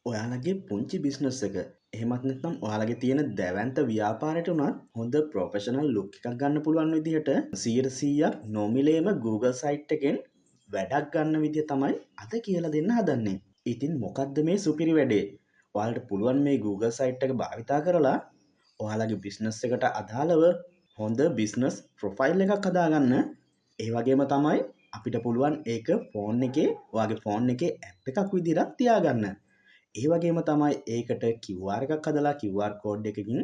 ඔයාලගේ පුංචි බිස්නස් එක එහෙමත් නැත්නම් ඔයාලගේ තියෙන දැවැන්ත ව්‍යාපාරයට උනත් හොඳ ප්‍රොෆෙෂනල් ලුක් එකක් ගන්න පුළුවන් විදිහට 100%ක් නොමිලේම Google සයිට් එකෙන් වැඩක් ගන්න විදිය තමයි අද කියලා දෙන්න හදන්නේ. ඉතින් මොකක්ද මේ සුපිරි වැඩේ? ඔයාලට පුළුවන් මේ Google සයිට් එක භාවිතා කරලා ඔයාලගේ බිස්නස් එකට අදාළව හොඳ බිස්නස් ප්‍රොෆයිල් එකක් හදාගන්න. ඒ වගේම තමයි අපිට පුළුවන් ඒක ෆෝන් එකේ ඔයාගේ ෆෝන් එකේ ඇප් එකක් විදිහට තියාගන්න. ඒ වගේම තමයි ඒකට QR එකක් හදලා QR කෝඩ් එකකින්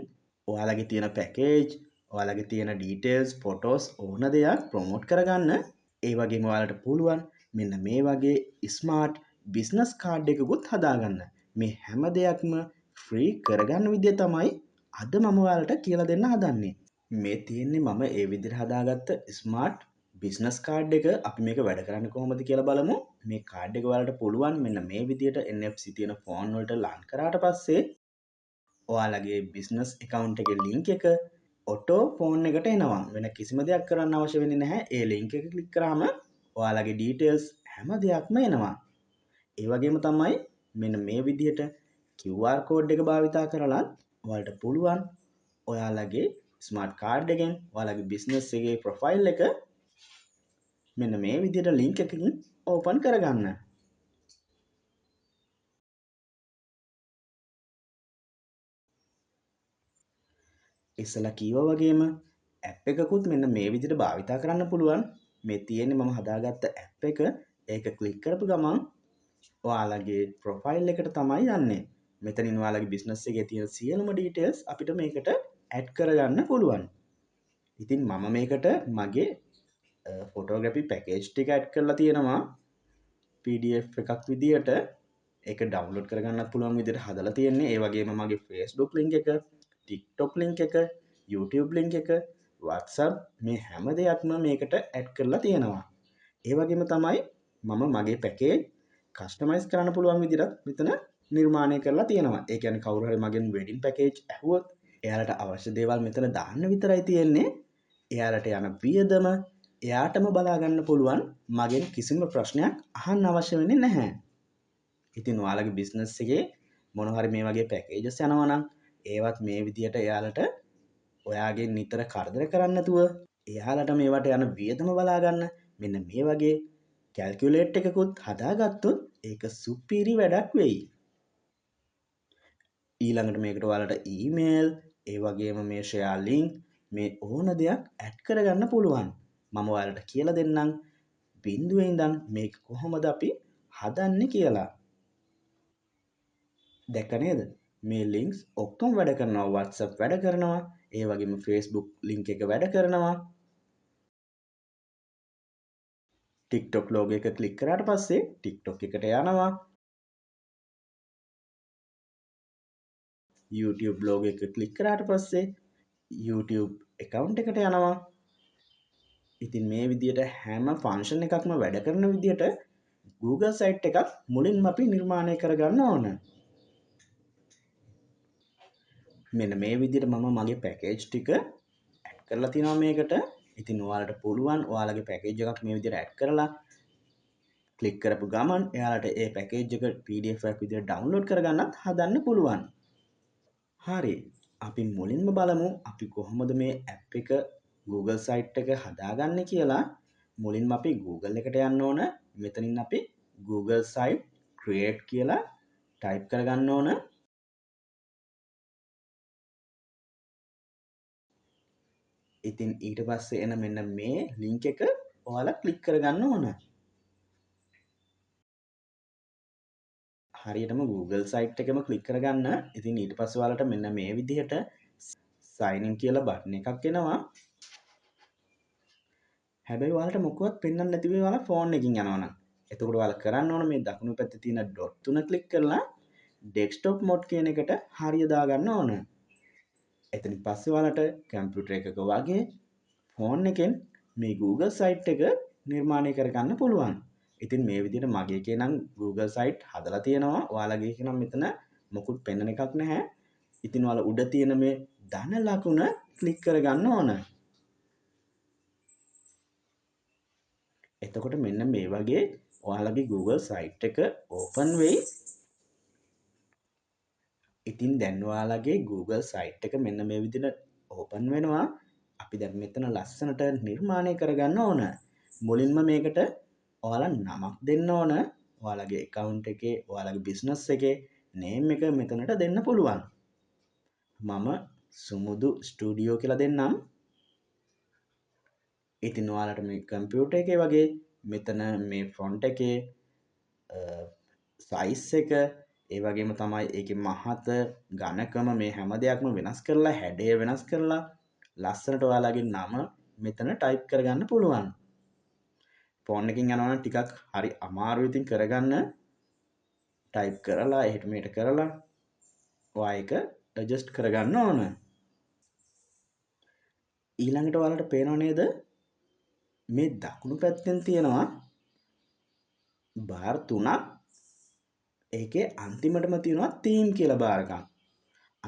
ඔයාලගේ තියෙන පැකේජ්, ඔයාලගේ තියෙන ඩීටේල්ස්, ෆොටෝස් ඕන දෙයක් ප්‍රොමෝට් කරගන්න. ඒ වගේම ඔයාලට පුළුවන් මෙන්න මේ වගේ ස්මාර්ට් බිස්නස් කාඩ් එකකුත් හදාගන්න. මේ හැම දෙයක්ම ෆ්‍රී කරගන්න විදිය තමයි අද මම ඔයාලට කියලා දෙන්න හදන්නේ. මේ තියෙන්නේ මම ඒ විදිහට හදාගත්ත ස්මාර්ට් බිස්නස් කාඩ් එක. අපි මේක වැඩ කරන්න කොහොමද කියලා බලමු. මේ කාඩ් එක ඔයාලට පුළුවන් මෙන්න මේ විදිහට NFC තියෙන ෆෝන් වලට ලං කරාට පස්සේ ඔයාලගේ බිස්නස් account එකේ link එක ඔටෝ ෆෝන් එකට එනවා. වෙන කිසිම දෙයක් කරන්න අවශ්‍ය වෙන්නේ නැහැ. ඒ link එක ක්ලික් කරාම ඔයාලගේ details හැම දෙයක්ම එනවා. ඒ වගේම තමයි මෙන්න මේ විදිහට QR කෝඩ් එක භාවිතා කරලා ඔයාලට පුළුවන් ඔයාලගේ ස්මාර්ට් කාඩ් එකෙන් ඔයාලගේ බිස්නස් එකේ ප්‍රොෆයිල් එක මෙන්න මේ විදිහට ලින්ක් එකකින් ඕපන් කරගන්න. ඉස්සලා කීවා වගේම ඇප් එකකුත් මෙන්න මේ විදිහට භාවිතා කරන්න පුළුවන්. මේ තියෙන්නේ මම හදාගත්ත ඇප් එක. ඒක ක්ලික් කරපු ගමන් ඔයාලගේ ප්‍රොෆයිල් එකට තමයි යන්නේ. මෙතනින් ඔයාලගේ බිස්නස් එකේ තියෙන සියලුම ඩීටේල්ස් අපිට මේකට ඇඩ් කරගන්න පුළුවන්. ඉතින් මම මේකට මගේ ෆොටෝග්‍රැෆි පැකේජ් ටික ඇඩ් කරලා තියෙනවා. PDF එකක් විදියට ඒක ඩවුන්ලෝඩ් කරගන්නත් පුළුවන් විදිහට හදලා තියෙන්නේ. ඒ වගේම මගේ Facebook link එක, TikTok link එක, YouTube link එක, WhatsApp මේ හැම දෙයක්ම මේකට ඇඩ් කරලා තියෙනවා. ඒ වගේම තමයි මම මගේ පැකේජ් කස්ටමයිස් කරන්න පුළුවන් විදිහට මෙතන නිර්මාණය කරලා තියෙනවා. ඒ කියන්නේ කවුරු හරි මගෙන් වෙඩින් පැකේජ් ඇහුවොත් එයාලට අවශ්‍ය දේවල් මෙතන දාන්න විතරයි තියෙන්නේ. එයාලට යන වියදම එයාටම බලා ගන්න පුළුවන්. මගෙන් කිසිම ප්‍රශ්නයක් අහන්න අවශ්‍ය වෙන්නේ නැහැ. ඉතින් ඔයාලගේ බිස්නස් එකේ මොන හරි මේ වගේ පැකේජස් යනවා නම් ඒවත් මේ විදියට එයාලට ඔයාගෙන් නිතර කරදර කරන්නේ නැතුව එයාලට මේවට යන වියදම බලා ගන්න මෙන්න මේ වගේ කැල්කියුලේට් එකකුත් හදාගත්තොත් ඒක සුපිරි වැඩක් වෙයි. ඊළඟට මේකට ඔයාලට ඊමේල්, ඒ වගේම මේ ෂෙයා ලින්ක් මේ ඕන දෙයක් ඇඩ් කරගන්න පුළුවන්. මම ඔයාලට කියලා දෙන්නම් බිඳුවේ ඉඳන් මේක කොහොමද අපි හදන්නේ කියලා. දැක්ක නේද? මේ ලින්ක්ස් ඔක්කොම වැඩ කරනවා. WhatsApp වැඩ කරනවා. ඒ වගේම Facebook ලින්ක් එක වැඩ කරනවා. TikTok ලෝගෝ එක ක්ලික් කරාට පස්සේ TikTok එකට යනවා. YouTube ලෝගෝ එක ක්ලික් කරාට පස්සේ YouTube account එකට යනවා. ඉතින් මේ විදිහට හැම ෆන්ක්ෂන් එකක්ම වැඩ කරන විදිහට Google site එකක් මුලින්ම අපි නිර්මාණය කරගන්න ඕන. මෙන්න මේ විදිහට මම මගේ පැකේජ් ටික ඇඩ් කරලා තියෙනවා මේකට. ඉතින් ඔයාලට පුළුවන් ඔයාලගේ පැකේජ් එකක් මේ විදිහට ඇඩ් කරලා ක්ලික් කරපු ගමන් එයාලට ඒ පැකේජ් එක PDF එකක් විදිහට ඩවුන්ලෝඩ් කරගන්නත් හදන්න පුළුවන්. හරි. අපි මුලින්ම බලමු අපි කොහොමද මේ ඇප් එක Google site එක හදාගන්නේ කියලා. මුලින්ම අපි Google එකට යන්න ඕන. මෙතනින් අපි Google site create කියලා ටයිප් කරගන්න ඕන. ඉතින් ඊට පස්සේ එන මෙන්න මේ ලින්ක් එක ඔයාලා ක්ලික් කරගන්න ඕන. හරියටම Google site එකම ක්ලික් කරගන්න. ඉතින් ඊට පස්සේ ඔයාලට මෙන්න මේ විදිහට sign in කියලා බටන් එකක් එනවා. හැබැයි ඔයාලට මොකවත් පෙන්වන්න නැති වෙයි ඔයාලා ෆෝන් එකකින් යනවනම්. එතකොට ඔයාලා කරන්න ඕන මේ දකුණු පැත්තේ තියෙන ඩොට් තුන ක්ලික් කරලා desktop mode කියන එකට හරිය දාගන්න ඕන. එතනින් පස්සේ ඔයාලට කම්පියුටර් එකක වගේ ෆෝන් එකෙන් මේ Google site එක නිර්මාණය කරගන්න පුළුවන්. ඉතින් මේ විදිහට මගේ එකේ නම් Google site හදලා තියෙනවා. ඔයාලගේ එකේ නම් මෙතන මොකුත් පෙන්වන එකක් නැහැ. ඉතින් ඔයාලා උඩ තියෙන මේ ධන ලකුණ ක්ලික් කරගන්න ඕන. එතකොට මෙන්න මේ වගේ ඔයාලගේ Google site එක open වෙයි. ඉතින් දැන් ඔයාලගේ Google site එක මෙන්න මේ විදිහට open වෙනවා. අපි දැන් මෙතන ලස්සනට නිර්මාණය කරගන්න ඕන. මුලින්ම මේකට ඔයාලා නමක් දෙන්න ඕන. ඔයාලගේ account එකේ ඔයාලගේ business එකේ name එක මෙතනට දෙන්න පුළුවන්. මම සුමුදු ස්ටුඩියෝ කියලා දෙන්නම්. ඉතින් ඔයාලට මේ කම්පියුටර් එකේ වගේ මෙතන මේ ෆොන්ට් එකේ සයිස් එක ඒ වගේම තමයි ඒකේ මහත ඝනකම මේ හැම දෙයක්ම වෙනස් කරලා හැඩය වෙනස් කරලා ලස්සනට ඔයාලගේ නම මෙතන ටයිප් කරගන්න පුළුවන්. ෆෝන් එකකින් යනවා නම් ටිකක් හරි අමාරුයි ඉතින් කරගන්න. ටයිප් කරලා එහෙට මෙහෙට කරලා ඔයා ඒක ඇඩ්ජස්ට් කරගන්න ඕන. ඊළඟට ඔයාලට පේනව නේද මේ දකුණු පැත්තෙන් තියෙනවා බාර් 3ක්. ඒකේ අන්තිමටම තියෙනවා තීම් කියලා බාර් එකක්.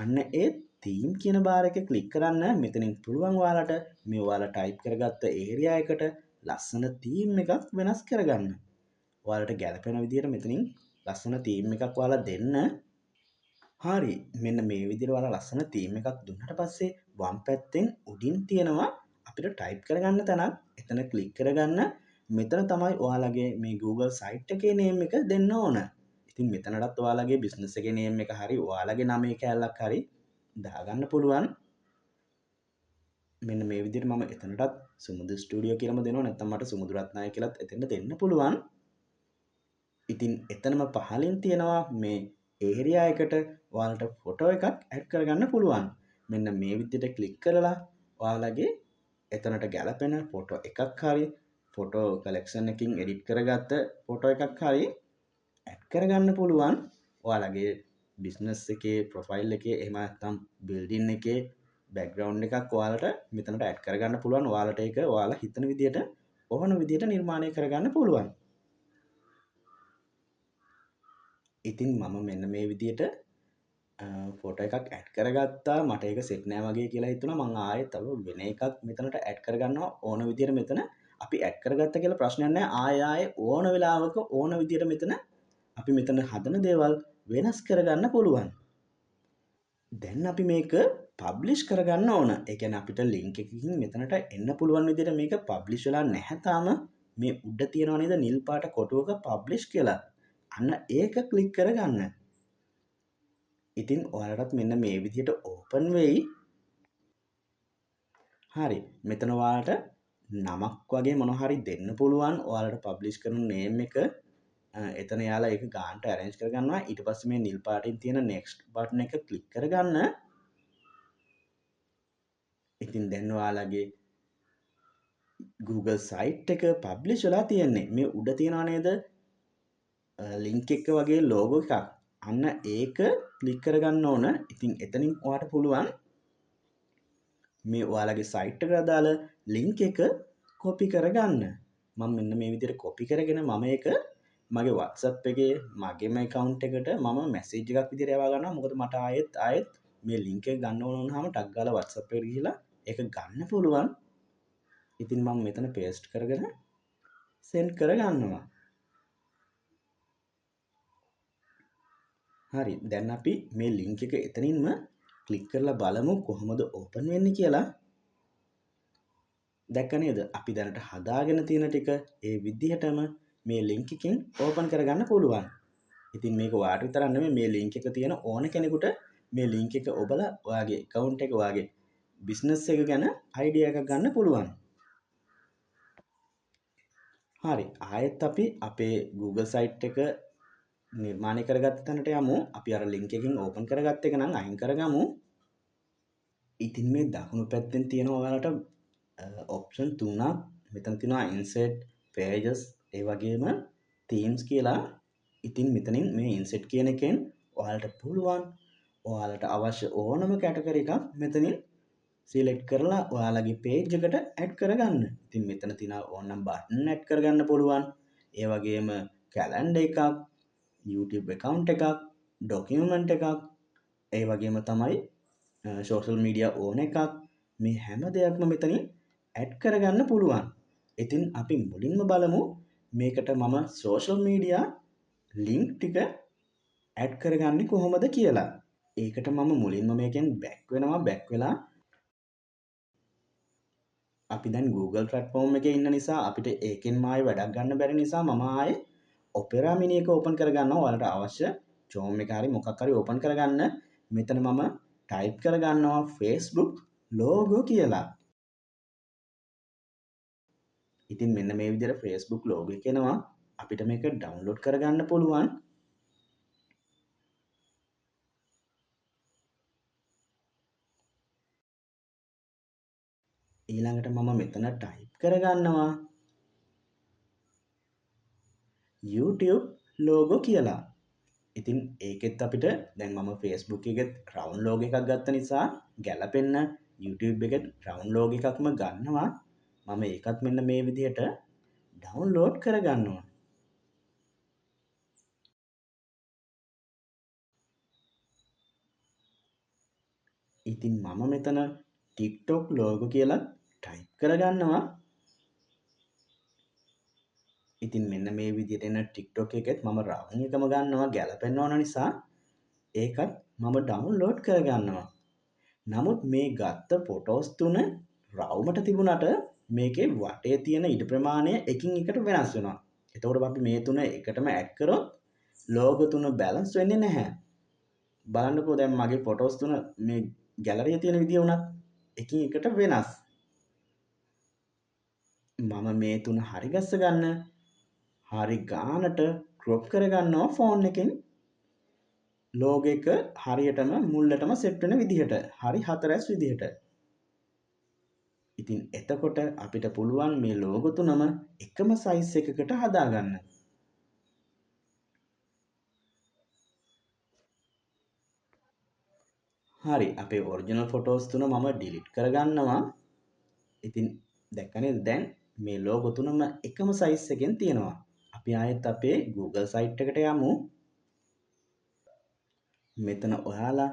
අන්න ඒ තීම් කියන බාර් එක ක්ලික් කරන්න මෙතනින් පුළුවන් ඔයාලට මේ ඔයාලා ටයිප් කරගත්ත ඒරියා එකට ලස්සන තීම් එකක් වෙනස් කරගන්න. ඔයාලට ගැලපෙන විදිහට මෙතනින් ලස්සන තීම් එකක් ඔයාලා දෙන්න. හරි මෙන්න මේ විදිහට ඔයාලා ලස්සන තීම් එකක් දුන්නට පස්සේ වම් පැත්තෙන් උඩින් තියෙනවා අපිට ටයිප් කරගන්න තැනක්. එතන ක්ලික් කරගන්න. මෙතන තමයි ඔයාලගේ මේ Google site එකේ name එක දෙන්න ඕන. ඉතින් මෙතනටත් ඔයාලගේ business එකේ name එක හරි ඔයාලගේ නමේ කැලලක් හරි දාගන්න පුළුවන්. මෙන්න මේ විදිහට මම එතනටත් සුමුදු ස්ටුඩියෝ කියලාම දෙනවා. නැත්නම් මට සුමුදු රත්නායක කියලාත් එතෙන්ට දෙන්න පුළුවන්. ඉතින් එතනම පහලින් තියෙනවා මේ ඒරියා එකට ඔයාලට ෆොටෝ එකක් ඇඩ් කරගන්න පුළුවන්. මෙන්න මේ විදිහට ක්ලික් කරලා ඔයාලගේ එතනට ගැලපෙන ෆොටෝ එකක් හරි ෆොටෝ කලෙක්ෂන් එකකින් එඩිට් කරගත්ත ෆොටෝ එකක් හරි ඇඩ් කරගන්න පුළුවන්. ඔයාලගේ බිස්නස් එකේ ප්‍රොෆයිල් එකේ එහෙම නැත්නම් බිල්ඩින් එකේ බෑග්ග්‍රවුන්ඩ් එකක් ඔයාලට මෙතනට ඇඩ් කරගන්න පුළුවන්. ඔයාලට ඒක ඔයාලා හිතන විදිහට ඕන විදිහට නිර්මාණය කරගන්න පුළුවන්. ඉතින් මම මෙන්න මේ විදිහට ෆොටෝ එකක් ඇඩ් කරගත්තා. මට ඒක සෙට් නෑ වගේ කියලා හිතුණා. මම ආයෙත් තව වෙන එකක් මෙතනට ඇඩ් කරගන්නවා ඕන විදිහට. මෙතන අපි ඇඩ් කරගත්ත කියලා ප්‍රශ්නයක් නෑ. ආයෙ ඕන වෙලාවක ඕන විදිහට මෙතන අපි මෙතන හදන දේවල් වෙනස් කරගන්න පුළුවන්. දැන් අපි මේක පබ්ලිෂ් කරගන්න ඕන. ඒ කියන්නේ අපිට ලින්ක් එකකින් මෙතනට එන්න පුළුවන් විදිහට මේක පබ්ලිෂ් වෙලා නැහැ තාම. මේ උඩ තියෙනවා නේද නිල් පාට කොටුවක පබ්ලිෂ් කියලා. අන්න ඒක ක්ලික් කරගන්න. ඉතින් ඔයාලටත් මෙන්න මේ විදිහට ඕපන් වෙයි. හරි. මෙතන ඔයාලට නමක් වගේ මොනවා හරි දෙන්න පුළුවන්. ඔයාලට පබ්ලිෂ් කරන නේම් එක එතන යාලා ඒක ගානට arrange කරගන්නවා. ඊට පස්සේ මේ නිල් පාටින් තියෙන next button එක ක්ලික් කරගන්න. ඉතින් දැන් ඔයාලගේ Google site එක පබ්ලිෂ් වෙලා තියෙන්නේ. මේ උඩ තියනවා නේද link එක වගේ logo එකක්. අන්න ඒක ක්ලික් කරගන්න ඕන. ඉතින් එතනින් ඔයාට පුළුවන් මේ ඔයාලගේ site එකට අදාළ link එක copy කරගන්න. මම මෙන්න මේ විදිහට copy කරගෙන මම ඒක මගේ WhatsApp එකේ මගේම account එකට මම message එකක් විදිහට යවා ගන්නවා. මොකද මට ආයෙත් මේ link එක ගන්න ඕන වුණාම ටක් ගාලා WhatsApp එකට ගිහිලා ඒක ගන්න පුළුවන්. ඉතින් මම මෙතන paste කරගෙන send කරගන්නවා. හරි. දැන් අපි මේ link එක එතනින්ම ක්ලික් කරලා බලමු කොහොමද open වෙන්නේ කියලා. දැක්ක නේද? අපි දැනට හදාගෙන තියෙන ටික ඒ විදිහටම මේ link එකෙන් open කරගන්න පුළුවන්. ඉතින් මේක ඔයාට විතරක් නෙමෙයි මේ link එක තියෙන ඕන කෙනෙකුට මේ link එක ඔබලා ඔයාගේ account එක ඔයාගේ business එක ගැන idea එකක් ගන්න පුළුවන්. හරි. ආයෙත් අපි අපේ Google site එක නිර්මාණය කරගත්ත තැනට යමු. අපි අර link එකකින් open කරගත්ත එක නම් අයින් කරගමු. ඉතින් මේ දකුණු පැත්තෙන් තියෙන ඔයාලට ඔප්ෂන් 3ක් මෙතන තියෙනවා insert pages ඒ වගේම themes කියලා. ඉතින් මෙතනින් මේ insert කියන එකෙන් ඔයාලට පුළුවන් ඔයාලට අවශ්‍ය ඕනම කැටගරි එකක් මෙතනින් select කරලා ඔයාලගේ page එකට add කරගන්න. ඉතින් මෙතන තියෙනවා ඕනනම් button add කරගන්න පුළුවන්. ඒ වගේම calendar එකක්, YouTube account එකක්, document එකක්, ඒ වගේම තමයි social media ඕන එකක්. මේ හැම දෙයක්ම මෙතනින් ඇඩ් කරගන්න පුළුවන්. ඉතින් අපි මුලින්ම බලමු මේකට මම social media link ටික ඇඩ් කරගන්නේ කොහොමද කියලා. ඒකට මම මුලින්ම මේකෙන් බැක් වෙනවා. බැක් වෙලා අපි දැන් Google platform එකේ ඉන්න නිසා අපිට ඒකෙන්ම ආයේ වැඩක් ගන්න බැරි නිසා මම ආයේ Opera Mini එක open කරගන්නවා. ඔයාලට අවශ්‍ය Chrome එක හරි මොකක් හරි open කරගන්න. මෙතන මම type කරගන්නවා Facebook logo කියලා. ඉතින් මෙන්න මේ විදිහට Facebook logo එක එනවා. අපිට මේක download කරගන්න පුළුවන්. ඊළඟට මම මෙතන type කරගන්නවා YouTube logo කියලා. ඉතින් ඒකෙත් අපිට දැන් මම Facebook එකෙත් round logo එකක් ගත්ත නිසා ගැලපෙන්න YouTube එකෙත් round logo එකක්ම ගන්නවා. මම ඒකත් මෙන්න මේ විදිහට download කරගන්නවා. ඉතින් මම මෙතන TikTok logo කියලා type කරගන්නවා. ඉතින් මෙන්න මේ විදිහට එන TikTok එකෙත් මම round එකම ගන්නවා ගැලපෙන්න ඕන නිසා ඒකත් මම download කරගන්නවා. නමුත් මේ ගත්ත ෆොටෝස් තුන රවුමට තිබුණට මේකේ වටේ තියෙන ඉඩ ප්‍රමාණය එකින් එකට වෙනස් වෙනවා. එතකොට අපි මේ තුන එකටම ඇඩ් කරොත් ලෝගෝ තුන බැලන්ස් වෙන්නේ නැහැ. බලන්නකෝ දැන් මගේ ෆොටෝස් තුන මේ ගැලරියේ තියෙන විදිය උනත් එකින් එකට වෙනස්. මම මේ තුන හරි ගස්ස ගන්න හරි ගානට ක්‍රොප් කරගන්නවා ෆෝන් එකෙන් ලෝගෝ එක හරියටම මුල්ලටම සෙට් වෙන විදිහට හරි හතරැස් විදිහට. ඉතින් එතකොට අපිට පුළුවන් මේ ලෝගෝ තුනම එකම සයිස් එකකට හදාගන්න. හරි අපේ ඔරිජිනල් ෆොටෝස් තුන මම ඩිලීට් කරගන්නවා. ඉතින් දැක්ක නේද දැන් මේ ලෝගෝ තුනම එකම සයිස් එකෙන් තියෙනවා. අපි ආයෙත් අපේ Google site එකට යමු. මෙතන ඔයාලා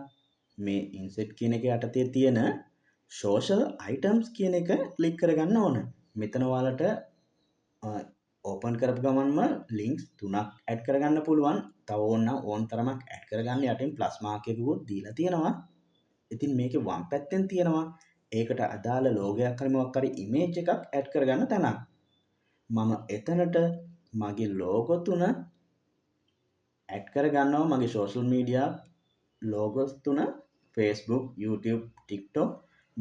මේ insert කියන එක යටතේ තියෙන social items කියන එක ක්ලික් කරගන්න ඕන. මෙතන ඔයාලට ඕපන් කරපු ගමන්ම ලින්ක්ස් තුනක් ඇඩ් කරගන්න පුළුවන්. තව ඕනනම් ඕන තරමක් ඇඩ් කරගන්න යටින් ප්ලස් මාක් එකකුත් දීලා තියෙනවා. ඉතින් මේකේ වම් පැත්තෙන් තියෙනවා ඒකට අදාළ ලෝගයක් හරි මොකක් හරි ඉමේජ් එකක් ඇඩ් කරගන්න තැනක්. මම එතනට මගේ ලෝගෝ තුන ඇඩ් කරගන්නවා මගේ social media logos තුන Facebook, YouTube, TikTok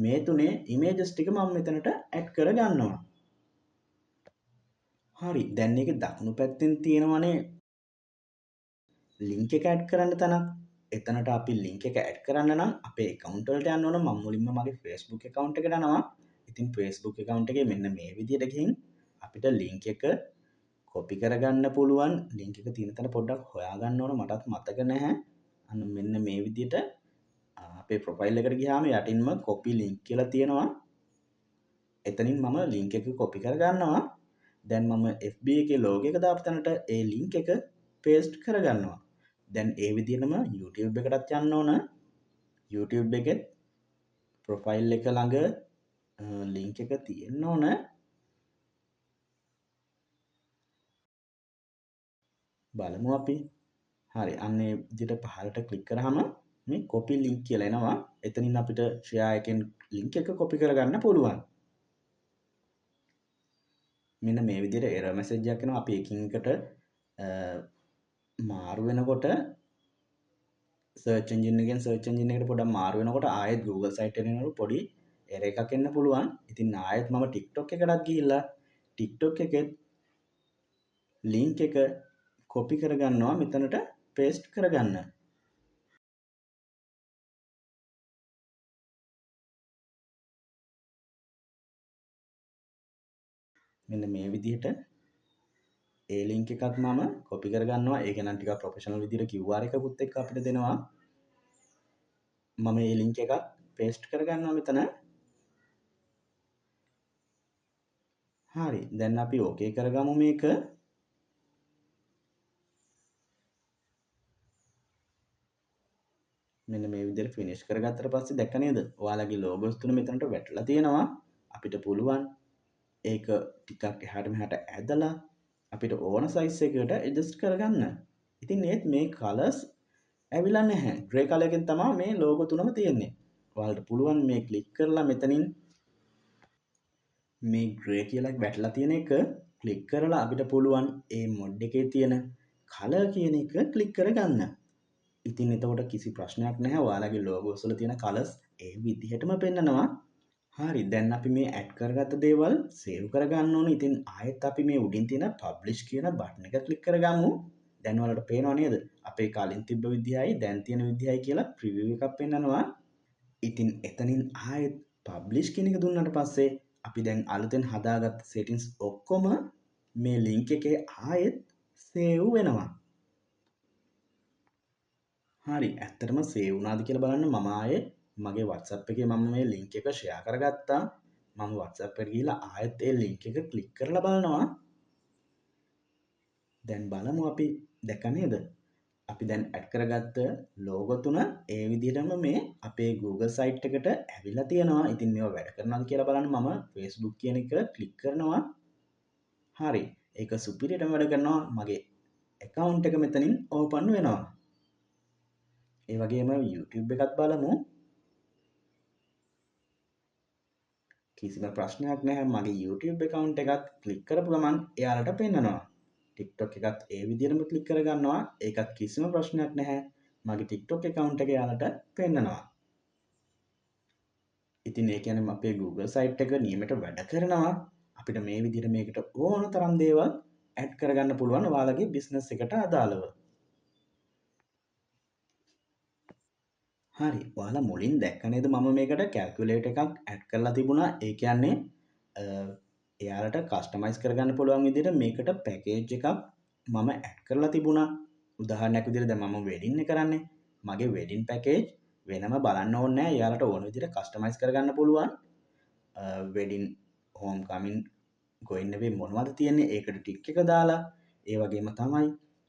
මේ තුනේ images ටික මම මෙතනට ඇඩ් කරගන්නවා. හරි දැන් මේකේ දකුණු පැත්තෙන් තියෙනවනේ link එක ඇඩ් කරන්න තැනක්. එතනට අපි link එක ඇඩ් කරන්න නම් අපේ account වලට යන්න ඕන. මම මුලින්ම මගේ Facebook account එකට යනවා. ඉතින් Facebook account එකේ මෙන්න මේ විදිහට ගිහින් අපිට link එක copy කරගන්න පුළුවන්. link එක තියෙන තැන පොඩ්ඩක් හොයාගන්න ඕන. මටත් මතක නැහැ. අන්න මෙන්න මේ විදිහට අපේ profile එකට ගියාම යටින්ම copy link කියලා තියෙනවා. එතනින් මම link එක copy කරගන්නවා. දැන් මම FB එකේ logo එක දාපු තැනට ඒ link එක paste කරගන්නවා. දැන් ඒ විදිහටම YouTube එකටත් යන්න ඕන. YouTube එකෙත් profile එක ළඟ link එක තියෙන්න ඕන. බලමු අපි. හරි අන්න ඒ විදිහට පහළට ක්ලික් කරාම මේ copy link කියලා එනවා. එතනින් අපිට share එකෙන් link එක copy කරගන්න පුළුවන්. මෙන්න මේ විදිහට error message එකක් එනවා. අපි එකින් එකට මාරු වෙනකොට search engine එකෙන් search engine එකට පොඩ්ඩක් මාරු වෙනකොට ආයෙත් Google site එකට එනකොට පොඩි error එකක් එන්න පුළුවන්. ඉතින් ආයෙත් මම TikTok එකටත් ගිහිල්ලා TikTok එකෙත් link එක copy කරගන්නවා මෙතනට paste කරගන්න. මෙන්න මේ විදිහට ඒ link එකත් මම copy කරගන්නවා. ඒක නම් ටිකක් professional විදිහට QR එකකුත් එක්ක අපිට දෙනවා. මම මේ link එකත් paste කරගන්නවා මෙතන. හරි දැන් අපි okay කරගමු මේක. මෙන්න මේ විදිහට finish කරගත්තට පස්සේ දැක්ක නේද? ඔයාලගේ logos තුන මෙතනට වැටලා තියෙනවා. අපිට පුළුවන් ඒක ටිකක් එහාට මෙහාට ඇදලා අපිට ඕන size එකකට adjust කරගන්න. ඉතින් ඒත් මේ colors ඇවිල්ලා නැහැ. ග්‍රේ කලර් එකෙන් තමයි මේ ලෝගෝ තුනම තියෙන්නේ. ඔයාලට පුළුවන් මේ ක්ලික් කරලා මෙතනින් මේ ග්‍රේ කියලා වැටලා තියෙන එක ක්ලික් කරලා අපිට පුළුවන් ඒ මොඩ් එකේ තියෙන කලර් කියන එක ක්ලික් කරගන්න. ඉතින් එතකොට කිසි ප්‍රශ්නයක් නැහැ. ඔයාලගේ ලෝගෝස් වල තියෙන කලර්ස් ඒ විදිහටම පෙන්නනවා. හරි, දැන් අපි මේ ඇඩ් කරගත්ත දේවල් සේව් කරගන්න ඕනේ. ඉතින් ආයෙත් අපි මේ උඩින් තියෙන පබ්ලිෂ් කියන බටන් එක ක්ලික් කරගමු. දැන් ඔයාලට පේනව නේද? අපේ කලින් තිබ්බ විදිහයි දැන් තියෙන විදිහයි කියලා ප්‍රිවිව් එකක් පෙන්නනවා. ඉතින් එතනින් ආයෙත් පබ්ලිෂ් කියන එක දුන්නාට පස්සේ අපි දැන් අලුතෙන් හදාගත්ත settings ඔක්කොම මේ link එකේ ආයෙත් සේව් වෙනවා. හරි, ඇත්තටම සේව් වුණාද කියලා බලන්න මම ආයෙත් මගේ WhatsApp එකේ මම මේ link එක share කරගත්තා. මම WhatsApp එකට ගිහිල්ලා ආයෙත් ඒ link එක click කරලා බලනවා. දැන් බලමු අපි දැක්ක නේද? අපි දැන් ඇඩ් කරගත්ත ලෝගෝ තුන ඒ විදිහටම මේ අපේ Google site එකට ඇවිල්ලා තියෙනවා. ඉතින් මේවා වැඩ කරනවද කියලා බලන්න මම Facebook කියන එක ක්ලික් කරනවා. හරි, ඒක සුපිරියටම වැඩ කරනවා. මගේ account එක මෙතනින් open වෙනවා. ඒ වගේම YouTube එකත් බලමු. කිසිම ප්‍රශ්නයක් නැහැ. මගේ YouTube account එකත් ක්ලික් කරපු ගමන් එයාලට පෙන්නනවා. TikTok එකත් ඒ විදිහටම ක්ලික් කරගන්නවා. ඒකත් කිසිම ප්‍රශ්නයක් නැහැ. මගේ TikTok account එක එයාලට පෙන්නනවා. ඉතින් ඒ කියන්නේ අපේ Google site එක නියමයට වැඩ කරනවා. අපිට මේ විදිහට මේකට ඕන තරම් දේවල් ඇඩ් කරගන්න පුළුවන් ඔයාලගේ business එකට අදාළව. හරි, ඔයාලා මුලින් දැක්ක නේද මම මේකට calculator එකක් ඇඩ් කරලා තිබුණා. ඒ කියන්නේ එයාලට කස්ටමයිස් කරගන්න පුළුවන් විදිහට මේකට පැකේජ් එකක් මම ඇඩ් කරලා තිබුණා. උදාහරණයක් විදිහට දැන් මම වෙඩින් එක කරන්නේ. මගේ වෙඩින් පැකේජ් වෙනම බලන්න ඕනේ නැහැ. එයාලට ඕන විදිහට කස්ටමයිස් කරගන්න පුළුවන්. වෙඩින් හෝම් කමින් ගොයින් away මොනවද තියෙන්නේ ඒකට ටික් එක දාලා ඒ වගේම තමයි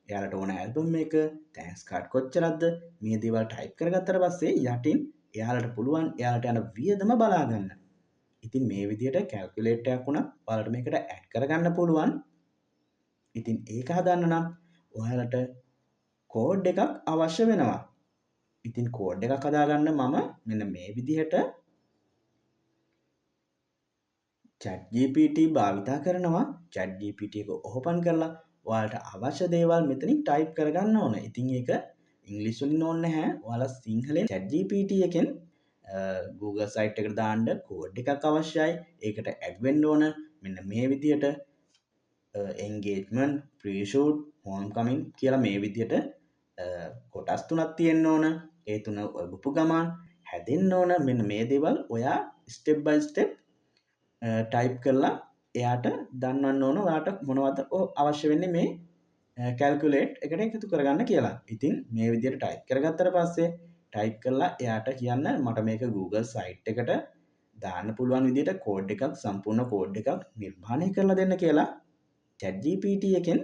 එයාලට ඕන ඇල්බම් එක තෑන්ක්ස් කාඩ් කොච්චරක්ද මේ දේවල් ටයිප් කරගත්තට පස්සේ යටින් එයාලට පුළුවන් එයාලට යන වියදම බලා ගන්න. ඉතින් මේ විදිහට කැල්කියුලේටර් එකක් උනත් ඔයාලට මේකට ඇඩ් කරගන්න පුළුවන්. ඉතින් ඒක හදන්න නම් ඔයාලට කෝඩ් එකක් අවශ්‍ය වෙනවා. ඉතින් කෝඩ් එකක් හදාගන්න මම මෙන්න මේ විදිහට ChatGPT භාවිතා කරනවා. ChatGPT එක ඕපන් කරලා ඔයාලට අවශ්‍ය දේවල් මෙතනින් ටයිප් කරගන්න ඕන. ඉතින් ඒක ඉංග්‍රීසි වලින් ඕනේ නැහැ. ඔයාලා සිංහලෙන් ChatGPT එකෙන් Google site එකට දාන්න කෝඩ් එකක් අවශ්‍යයි. ඒකට ඇඩ් වෙන්න ඕන. මෙන්න මේ විදිහට engagement, pre-shoot, homecoming කියලා මේ විදිහට කොටස් තුනක් තියෙන්න ඕන. ඒ තුන ඔබපු ගමන් හැදෙන්න ඕන. මෙන්න මේ දේවල් ඔයා step by step ටයිප් කරලා එයාට දන්වන්න ඕන ඔයාට මොනවද අවශ්‍ය වෙන්නේ මේ කැල්කියුලේට් එකට එකතු කරගන්න කියලා. ඉතින් මේ විදිහට ටයිප් කරගත්තට පස්සේ ටයිප් කරලා එයාට කියන්න මට මේක Google site එකට දාන්න පුළුවන් විදිහට කෝඩ් එකක් සම්පූර්ණ කෝඩ් එකක් නිර්මාණය කරලා දෙන්න කියලා ChatGPT එකෙන්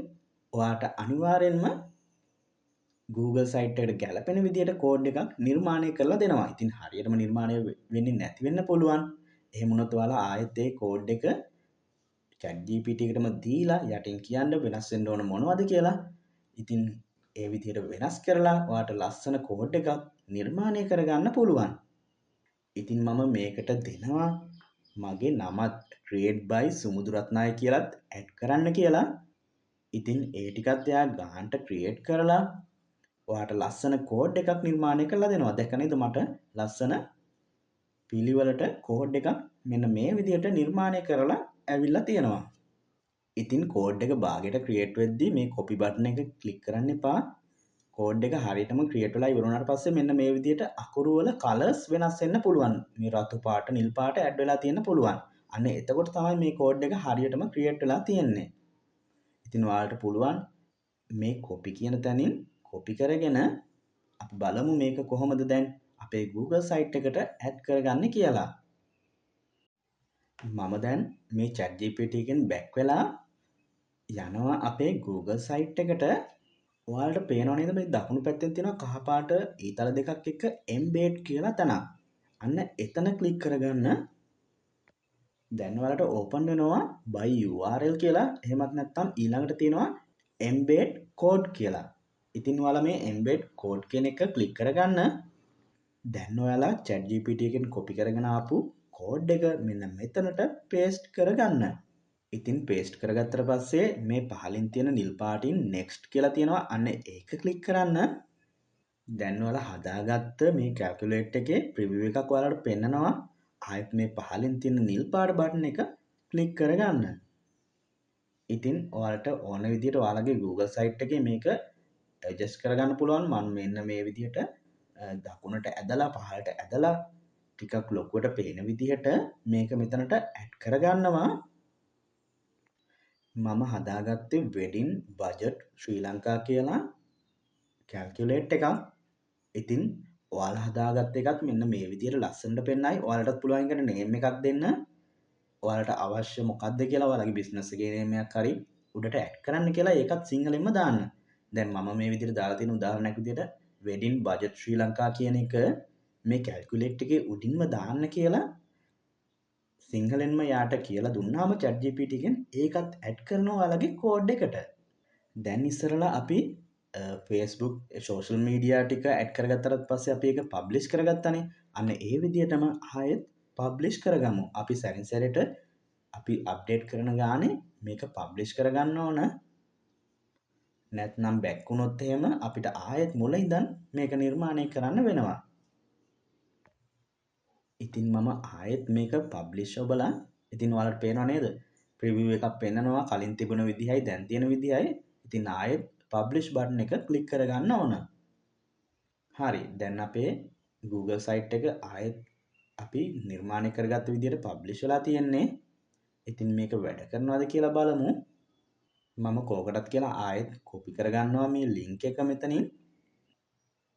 ඔයාට අනිවාර්යෙන්ම Google site එකට ගැලපෙන විදිහට කෝඩ් එකක් නිර්මාණය කරලා දෙනවා. ඉතින් හරියටම නිර්මාණය වෙන්නේ නැති වෙන්න පුළුවන්. එහෙම වුණොත් ඔයාලා ආයෙත් ඒ කෝඩ් එක ChatGPT එකටම දීලා යටින් කියන්න වෙනස් වෙන්න ඕන මොනවද කියලා. ඉතින් ඒ විදිහට වෙනස් කරලා ඔයාට ලස්සන කෝඩ් එකක් නිර්මාණය කරගන්න පුළුවන්. ඉතින් මම මේකට දෙනවා මගේ නමත් create by සුමුදු රත්නායක කියලාත් ඇඩ් කරන්න කියලා. ඉතින් ඒ ටිකත් එයා ගානට create කරලා ඔයාට ලස්සන කෝඩ් එකක් නිර්මාණය කරලා දෙනවා. දැක්ක නේද මට ලස්සන පිළිවෙලට කෝඩ් එකක් මෙන්න මේ විදිහට නිර්මාණය කරලා ඇවිල්ලා තියෙනවා. ඉතින් කෝඩ් එක භාගයට ක්‍රියේට් වෙද්දී මේ කොපි බටන් එක ක්ලික් කරන්න එපා. කෝඩ් එක හරියටම ක්‍රියේට් වෙලා ඉවර වුණාට පස්සේ මෙන්න මේ විදිහට අකුරු වල කලර්ස් වෙනස් වෙන්න පුළුවන්. මේ රතු පාට, නිල් පාට ඇඩ් වෙලා තියෙන්න පුළුවන්. අන්න එතකොට තමයි මේ කෝඩ් එක හරියටම ක්‍රියේට් වෙලා තියෙන්නේ. ඉතින් ඔයාලට පුළුවන් මේ කොපි කියන තැනින් කොපි කරගෙන අපි බලමු මේක කොහොමද දැන් අපේ Google site එකට ඇඩ් කරගන්නේ කියලා. මම දැන් මේ ChatGPT එකෙන් බැක් වෙලා යනවා අපේ Google site එකට. ඔයාලට පේනව නේද මේ දකුණු පැත්තෙන් තියෙන කහ පාට ඊතල දෙකක් එක්ක embed කියලා තැනක්. අන්න එතන ක්ලික් කරගන්න. දැන් ඔයාලට open වෙනවා by URL කියලා. එහෙමත් නැත්නම් ඊළඟට තියෙනවා embed code කියලා. ඉතින් ඔයාලා මේ embed code කියන එක ක්ලික් කරගන්න. දැන් ඔයාලා ChatGPT එකෙන් කොපි කරගෙන ආපු කෝඩ් එක මෙන්න මෙතනට paste කරගන්න. ඉතින් paste කරගත්තට පස්සේ මේ පහලින් තියෙන නිල් පාටින් next කියලා තියෙනවා. අන්න ඒක ක්ලික් කරන්න. දැන් ඔයාලා හදාගත්ත මේ calculate එකේ preview එකක් ඔයාලට පෙන්නනවා. ආයෙත් මේ පහලින් තියෙන නිල් පාට බටන් එක ක්ලික් කරගන්න. ඉතින් ඔයාලට ඕන විදිහට ඔයාලගේ Google site එකේ මේක adjust කරගන්න පුළුවන්. මම මෙන්න මේ විදිහට දකුණට ඇදලා පහළට ඇදලා ටිකක් ලොකුවට පේන විදිහට මේක මෙතනට ඇඩ් කරගන්නවා. මම හදාගත්තේ wedding budget ශ්‍රී ලංකා කියලා calculate එකක්. ඉතින් ඔයාලා හදාගත්ත එකත් මෙන්න මේ විදිහට ලස්සනට පෙන්නයි. ඔයාලටත් පුළුවන් එකට name එකක් දෙන්න. ඔයාලට අවශ්‍ය මොකක්ද කියලා ඔයාලගේ business එකේ name එකක් හරි උඩට add කරන්න කියලා ඒකත් සිංහලෙන්ම දාන්න. දැන් මම මේ විදිහට දාලා තියෙන උදාහරණයක් විදිහට wedding budget ශ්‍රී ලංකා කියන එක මේ calculate එකේ උඩින්ම දාන්න කියලා සිංහලෙන්ම යාට කියලා දුන්නාම ChatGPT එකෙන් ඒකත් ඇඩ් කරනවා ඔයාලගේ කෝඩ් එකට. දැන් ඉස්සරලා අපි Facebook social media ටික ඇඩ් කරගත්තට පස්සේ අපි ඒක publish කරගත්තානේ. අන්න ඒ විදිහටම ආයෙත් publish කරගමු. අපි සැරින් සැරේට අපි අප්ඩේට් කරන ගානේ මේක publish කරගන්න ඕන. නැත්නම් back වුණොත් එහෙම අපිට ආයෙත් මුල ඉඳන් මේක නිර්මාණය කරන්න වෙනවා. ඉතින් මම ආයෙත් මේක publish ඔබලා ඉතින් ඔයාලට පේනව නේද? preview එකක් පෙන්නනවා කලින් තිබුණ විදිහයි දැන් තියෙන විදිහයි. ඉතින් ආයෙත් publish button එක click කරගන්න ඕන. හරි. දැන් අපේ Google site එක ආයෙත් අපි නිර්මාණය කරගත්ත විදිහට publish වෙලා තියෙන්නේ. ඉතින් මේක වැඩ කරනවද කියලා බලමු. මම කෝකටත් කියලා ආයෙත් copy කරගන්නවා මේ link එක මෙතනින්.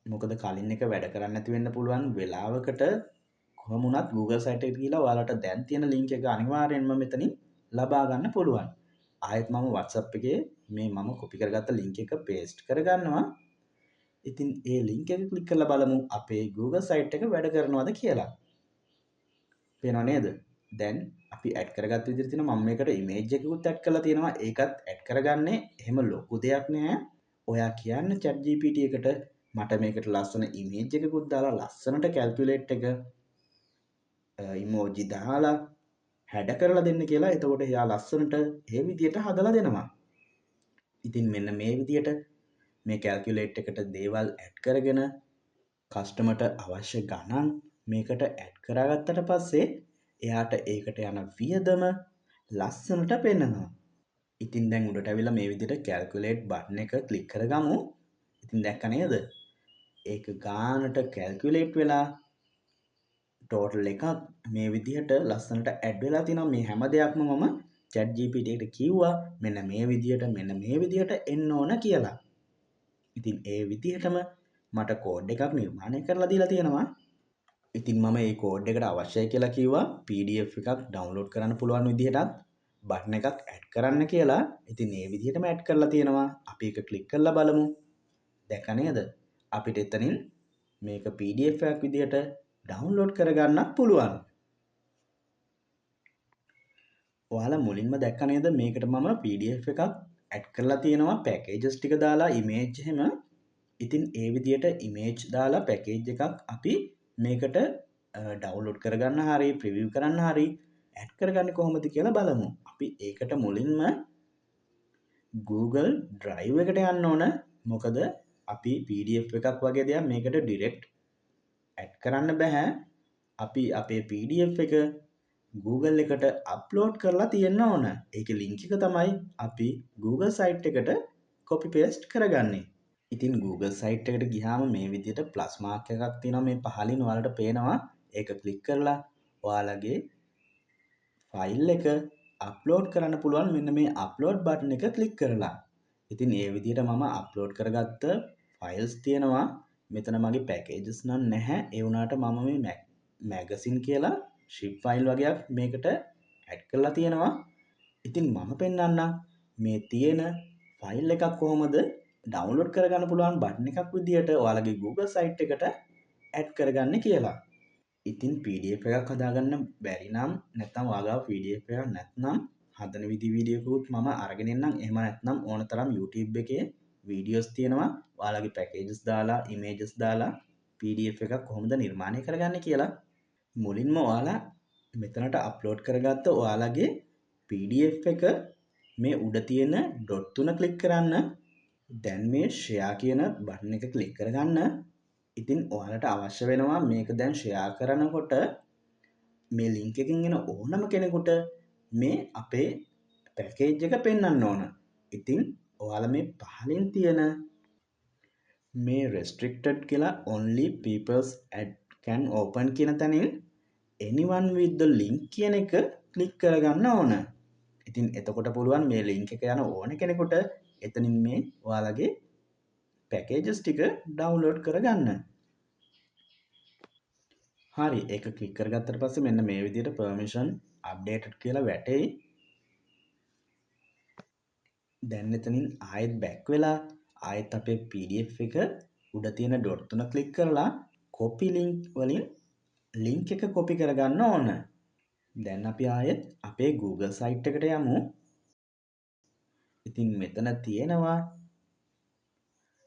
මොකද කලින් එක වැඩ කරන්නේ නැති වෙන්න පුළුවන් වෙලාවකට කොහොම වුණත් Google site එකට ගිහලා ඔයාලට දැන් තියෙන link එක අනිවාර්යෙන්ම මෙතනින් ලබා ගන්න පුළුවන්. ආයෙත් මම WhatsApp එකේ මේ මම copy කරගත්ත link එක paste කරගන්නවා. ඉතින් ඒ link එක click කරලා බලමු අපේ Google site එක වැඩ කරනවද කියලා. පේනව නේද? දැන් අපි add කරගත්ත විදිහට තියෙනවා මම මේකට image එකකුත් add කරලා තියෙනවා. ඒකත් add කරගන්නේ එහෙම ලොකු දෙයක් නෑ. ඔයා කියන්න ChatGPT එකට මට මේකට ලස්සන image එකකුත් දාලා ලස්සනට calculate එක emoji දාලා හැඩ කරලා දෙන්න කියලා. එතකොට එයා ලස්සනට ඒ විදිහට හදලා දෙනවා. ඉතින් මෙන්න මේ විදිහට මේ calculate එකට දේවල් add කරගෙන කස්ටමර්ට අවශ්‍ය ගණන් මේකට add කරගත්තට පස්සේ එයාට ඒකට යන වියදම ලස්සනට පෙන්නනවා. ඉතින් දැන් උඩට ඇවිල්ලා මේ විදිහට calculate button එක click කරගමු. ඉතින් දැක්ක නේද? ඒක ගානට calculate වෙලා total එකක් මේ විදිහට ලස්සනට add වෙලා තියෙනවා. මේ හැම දෙයක්ම මම ChatGPT එකට කිව්වා මෙන්න මේ විදිහට එන්න ඕන කියලා. ඉතින් ඒ විදිහටම මට කෝඩ් එකක් නිර්මාණය කරලා දීලා තියෙනවා. ඉතින් මම මේ කෝඩ් එකට අවශ්‍යයි කියලා කිව්වා PDF එකක් ඩවුන්ලෝඩ් කරන්න පුළුවන් විදිහටත් බටන් එකක් ඇඩ් කරන්න කියලා. ඉතින් මේ විදිහටම ඇඩ් කරලා තියෙනවා. අපි ඒක ක්ලික් කරලා බලමු. දැක්ක නේද? අපිට එතනින් මේක PDF එකක් විදිහට ඩවුන්ලෝඩ් කරගන්නත් පුළුවන්. ඔයාලා මුලින්ම දැක්ක නේද මේකට මම PDF එකක් ඇඩ් කරලා තියෙනවා පැකේජස් ටික දාලා ඉමේජ් එහෙම. ඉතින් ඒ විදිහට ඉමේජ් දාලා පැකේජ් එකක් අපි මේකට ඩවුන්ලෝඩ් කරගන්න හරි ප්‍රිවිව් කරන්න හරි ඇඩ් කරගන්නේ කොහොමද කියලා බලමු. අපි ඒකට මුලින්ම Google Drive එකට යන්න ඕන. මොකද අපි PDF එකක් වගේ දෙයක් මේකට ඩිරෙක්ට් ඇඩ් කරන්න බෑ. අපි අපේ PDF එක Google එකට අප්ලෝඩ් කරලා තියෙන්න ඕන. ඒකේ link එක තමයි අපි Google site එකට copy paste කරගන්නේ. ඉතින් Google site එකට ගියාම මේ විදිහට plus mark එකක් තියෙනවා මේ පහළින් ඔයාලට පේනවා. ඒක click කරලා ඔයාලගේ file එක upload කරන්න පුළුවන් මෙන්න මේ upload button එක click කරලා. ඉතින් ඒ විදිහට මම upload කරගත්ත files තියෙනවා. මෙතන මගේ packages නම් නැහැ. ඒ වුණාට මම මේ magazine කියලා zip file වගේක් මේකට add කරලා තියෙනවා. ඉතින් මම පෙන්නන්නම් මේ තියෙන ෆයිල් එකක් කොහොමද ඩවුන්ලෝඩ් කරගන්න පුළුවන් බටන් එකක් විදිහට ඔයාලගේ Google site එකට ඇඩ් කරගන්න කියලා. ඉතින් PDF එකක් හදාගන්න බැරි නම් නැත්නම් ඔයාගාව PDF එකක් නැත්නම් හදන වීඩියෝකුත් මම අරගෙන එන්නම්. එහෙම නැත්නම් ඕන තරම් YouTube එකේ වීඩියෝස් තියෙනවා. ඔයාලගේ පැකේජස් දාලා ඉමේජස් දාලා PDF එකක් කොහොමද නිර්මාණය කරගන්නේ කියලා. මුලින්ම ඔයාලා මෙතනට අප්ලෝඩ් කරගත්ත ඔයාලගේ PDF එක මේ උඩ තියෙන ඩොට් තුන ක්ලික් කරන්න. දැන් මේ ෂෙයා කියන බටන් එක ක්ලික් කරගන්න. ඉතින් ඔයාලට අවශ්‍ය වෙනවා මේක දැන් ෂෙයා කරනකොට මේ ලින්ක් එකකින් එන ඕනම කෙනෙකුට මේ අපේ පැකේජ් එක පෙන්වන්න ඕන. ඉතින් ඔයාලා මේ පහලින් තියෙන මේ restricted කියලා only people's ad can open කියන තැනින් anyone with the link කියන එක ක්ලික් කරගන්න ඕන. ඉතින් එතකොට පුළුවන් මේ ලින්ක් එක යන ඕන කෙනෙකුට එතනින් මේ ඔයාලගේ පැකේජස් ටික ඩවුන්ලෝඩ් කරගන්න. හරි, ඒක ක්ලික් කරගත්තට පස්සේ මෙන්න මේ විදිහට permission updated කියලා වැටෙයි. දැන් එතනින් ආයෙත් බැක් වෙලා ආයෙත් අපේ PDF එක උඩ තියෙන ඩොට් තුන ක්ලික් කරලා copy link වලින් link එක copy කරගන්න ඕන. දැන් අපි ආයෙත් අපේ Google site එකට යමු. ඉතින් මෙතන තියෙනවා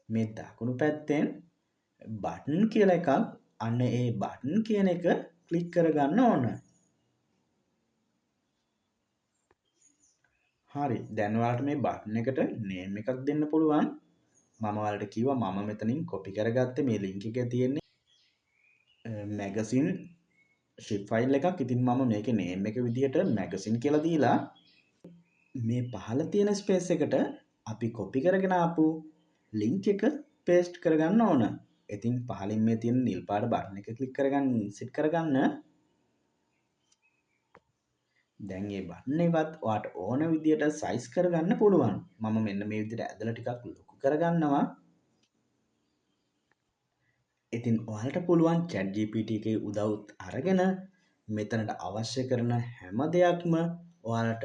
මේ දකුණු පැත්තෙන් button කියලා එකක්. අන්න ඒ button කියන එක ක්ලික් කරගන්න ඕන. හරි, දැන් ඔයාලට මේ බටන් එකට නේම් එකක් දෙන්න පුළුවන්. මම ඔයාලට කිව්වා මම මෙතනින් කොපි කරගත්තේ මේ ලින්ක් එකේ තියෙන්නේ මැගසින් ශිප් ෆයිල් එකක්. ඉතින් මම මේකේ නේම් එක විදිහට මැගසින් කියලා දීලා මේ පහළ තියෙන ස්පේස් එකට අපි කොපි කරගෙන ආපු ලින්ක් එක පේස්ට් කරගන්න ඕන. ඉතින් පහලින් මේ තියෙන නිල් පාට බටන් එක ක්ලික් කරගන්න සෙට් කරගන්න. දැන් මේ බටන් එකත් ඔයාට ඕන විදියට සයිස් කරගන්න පුළුවන්. මම මෙන්න මේ විදිහට ඇදලා ටිකක් ලොකු කරගන්නවා. ඉතින් ඔයාලට පුළුවන් chat GPT එකේ උදව්ත් අරගෙන මෙතනට අවශ්‍ය කරන හැම දෙයක්ම ඔයාලට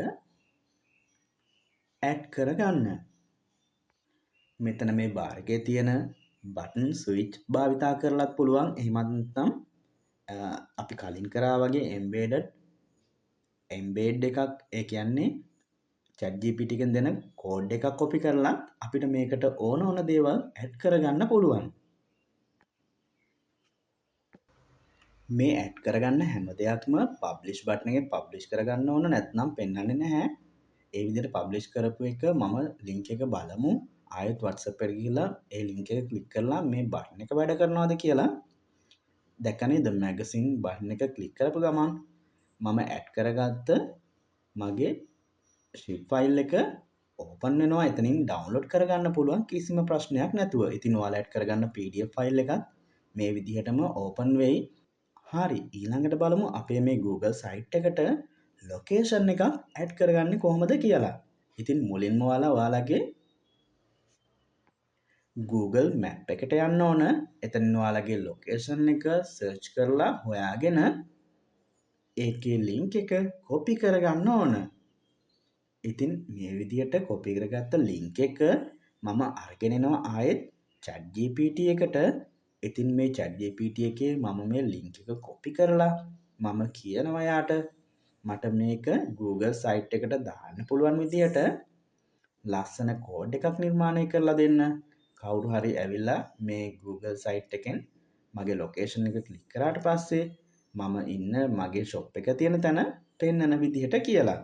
ඇඩ් කරගන්න. මෙතන මේ බාර් එකේ තියෙන බටන් ස්විච් භාවිතා කරලත් පුළුවන්. එහෙමත් නැත්නම් අපි කලින් කරා වගේ embed එකක්, ඒ කියන්නේ chat GPT එකෙන් දෙන කෝඩ් එකක් කොපි කරලා අපිට මේකට ඕන දේවල් ඇඩ් කරගන්න පුළුවන්. මේ ඇඩ් කරගන්න හැම දෙයක්ම පබ්ලිෂ් බටන් එකේ පබ්ලිෂ් කරගන්න ඕන, නැත්නම් පෙන්වන්නේ නැහැ. ඒ විදිහට පබ්ලිෂ් කරපු එක මම ලින්ක් එක බලමු. ආයෙත් WhatsApp එකට ගිහලා ඒ ලින්ක් එක ක්ලික් කරලා මේ බටන් එක වැඩ කරනවද කියලා. දැක්ක නේද? මැගසින් බටන් එක ක්ලික් කරපු ගමන් මම ඇඩ් කරගත්ත මගේ ශිප් ෆයිල් එක ඕපන් වෙනවා. එතනින් ඩවුන්ලෝඩ් කරගන්න පුළුවන් කිසිම ප්‍රශ්නයක් නැතුව. ඉතින් ඔයාලා ඇඩ් කරගන්න PDF ෆයිල් එකත් මේ විදිහටම ඕපන් වෙයි. හරි, ඊළඟට බලමු අපේ මේ Google site එකට ලොකේෂන් එකක් ඇඩ් කරගන්නේ කොහොමද කියලා. ඉතින් මුලින්ම ඔයාලගේ Google Map එකට යන්න ඕන. එතනින් ඔයාලගේ ලොකේෂන් එක සර්ච් කරලා හොයාගෙන ඒකේ ලින්ක් එක කොපි කරගන්න ඕන. ඉතින් මේ විදිහට කොපි කරගත්ත ලින්ක් එක මම අරගෙන එනවා ආයෙත් chat GPT එකට. ඉතින් මේ chat GPT එකේ මම මේ ලින්ක් එක කොපි කරලා මම කියනවා යාට මට මේක Google site එකට දාන්න පුළුවන් විදිහට ලස්සන කෝඩ් එකක් නිර්මාණය කරලා දෙන්න. කවුරු හරි ඇවිල්ලා මේ Google site එකෙන් මගේ ලොකේෂන් එක ක්ලික් කරාට පස්සේ මම ඉන්න මගේ shop එක තියෙන තැන පෙන්වන විදිහට කියලා.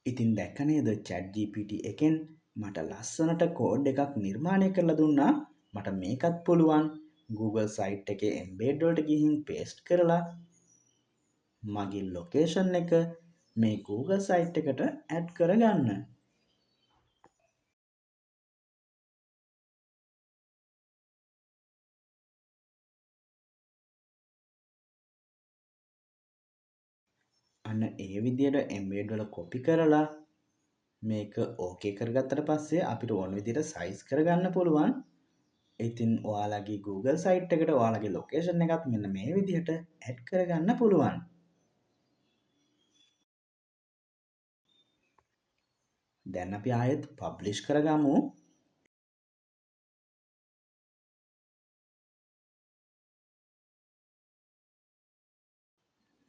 ඉතින් දැක්ක නේද chat GPT එකෙන් මට ලස්සනට කෝඩ් එකක් නිර්මාණය කරලා දුන්නා. මට මේකත් පුළුවන් Google site එකේ embed වලට ගිහින් paste කරලා මගේ location එක මේ Google site එකට add කරගන්න. අන්න ඒ විදිහට embed වල copy කරලා මේක ඕකේ කරගත්තට පස්සේ අපිට ඕන විදිහට size කරගන්න පුළුවන්. ඉතින් ඔයාලගේ Google site එකට ඔයාලගේ location එකත් මෙන්න මේ විදිහට add කරගන්න පුළුවන්. දැන් අපි ආයෙත් publish කරගමු.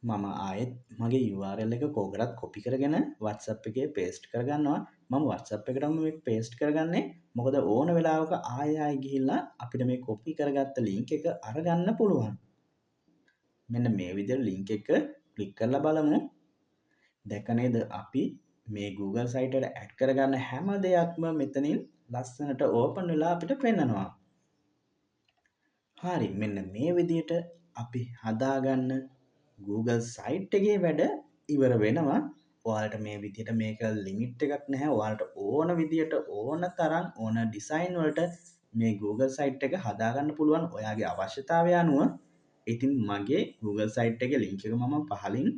මම ආයෙත් මගේ URL එක කෝකටත් copy කරගෙන WhatsApp එකේ paste කරගන්නවා. මම WhatsApp එකටම මේක පේස්ට් කරගන්නේ. මොකද ඕන වෙලාවක ආයෙ ආයෙ ගිහිල්ලා අපිට මේ කොපි කරගත්ත ලින්ක් එක අරගන්න පුළුවන්. මෙන්න මේ විදිහට ලින්ක් එක ක්ලික් කරලා බලමු. දැක්ක නේද අපි මේ Google site එකට ඇඩ් කරගන්න හැම දෙයක්ම මෙතනින් ලස්සනට ඕපන් වෙලා අපිට පෙන්නනවා. හරි මෙන්න මේ විදිහට අපි හදාගන්න Google site එකේ වැඩ ඉවර වෙනවා. ඔයාලට මේ විදිහට මේක ලිමිට් එකක් නැහැ. ඔයාලට ඕන විදිහට ඕන තරම් ඕන ඩිසයින් වලට මේ Google site එක හදාගන්න පුළුවන් ඔයාගේ අවශ්‍යතාවය අනුව. ඉතින් මගේ Google site එකේ link එක මම පහලින්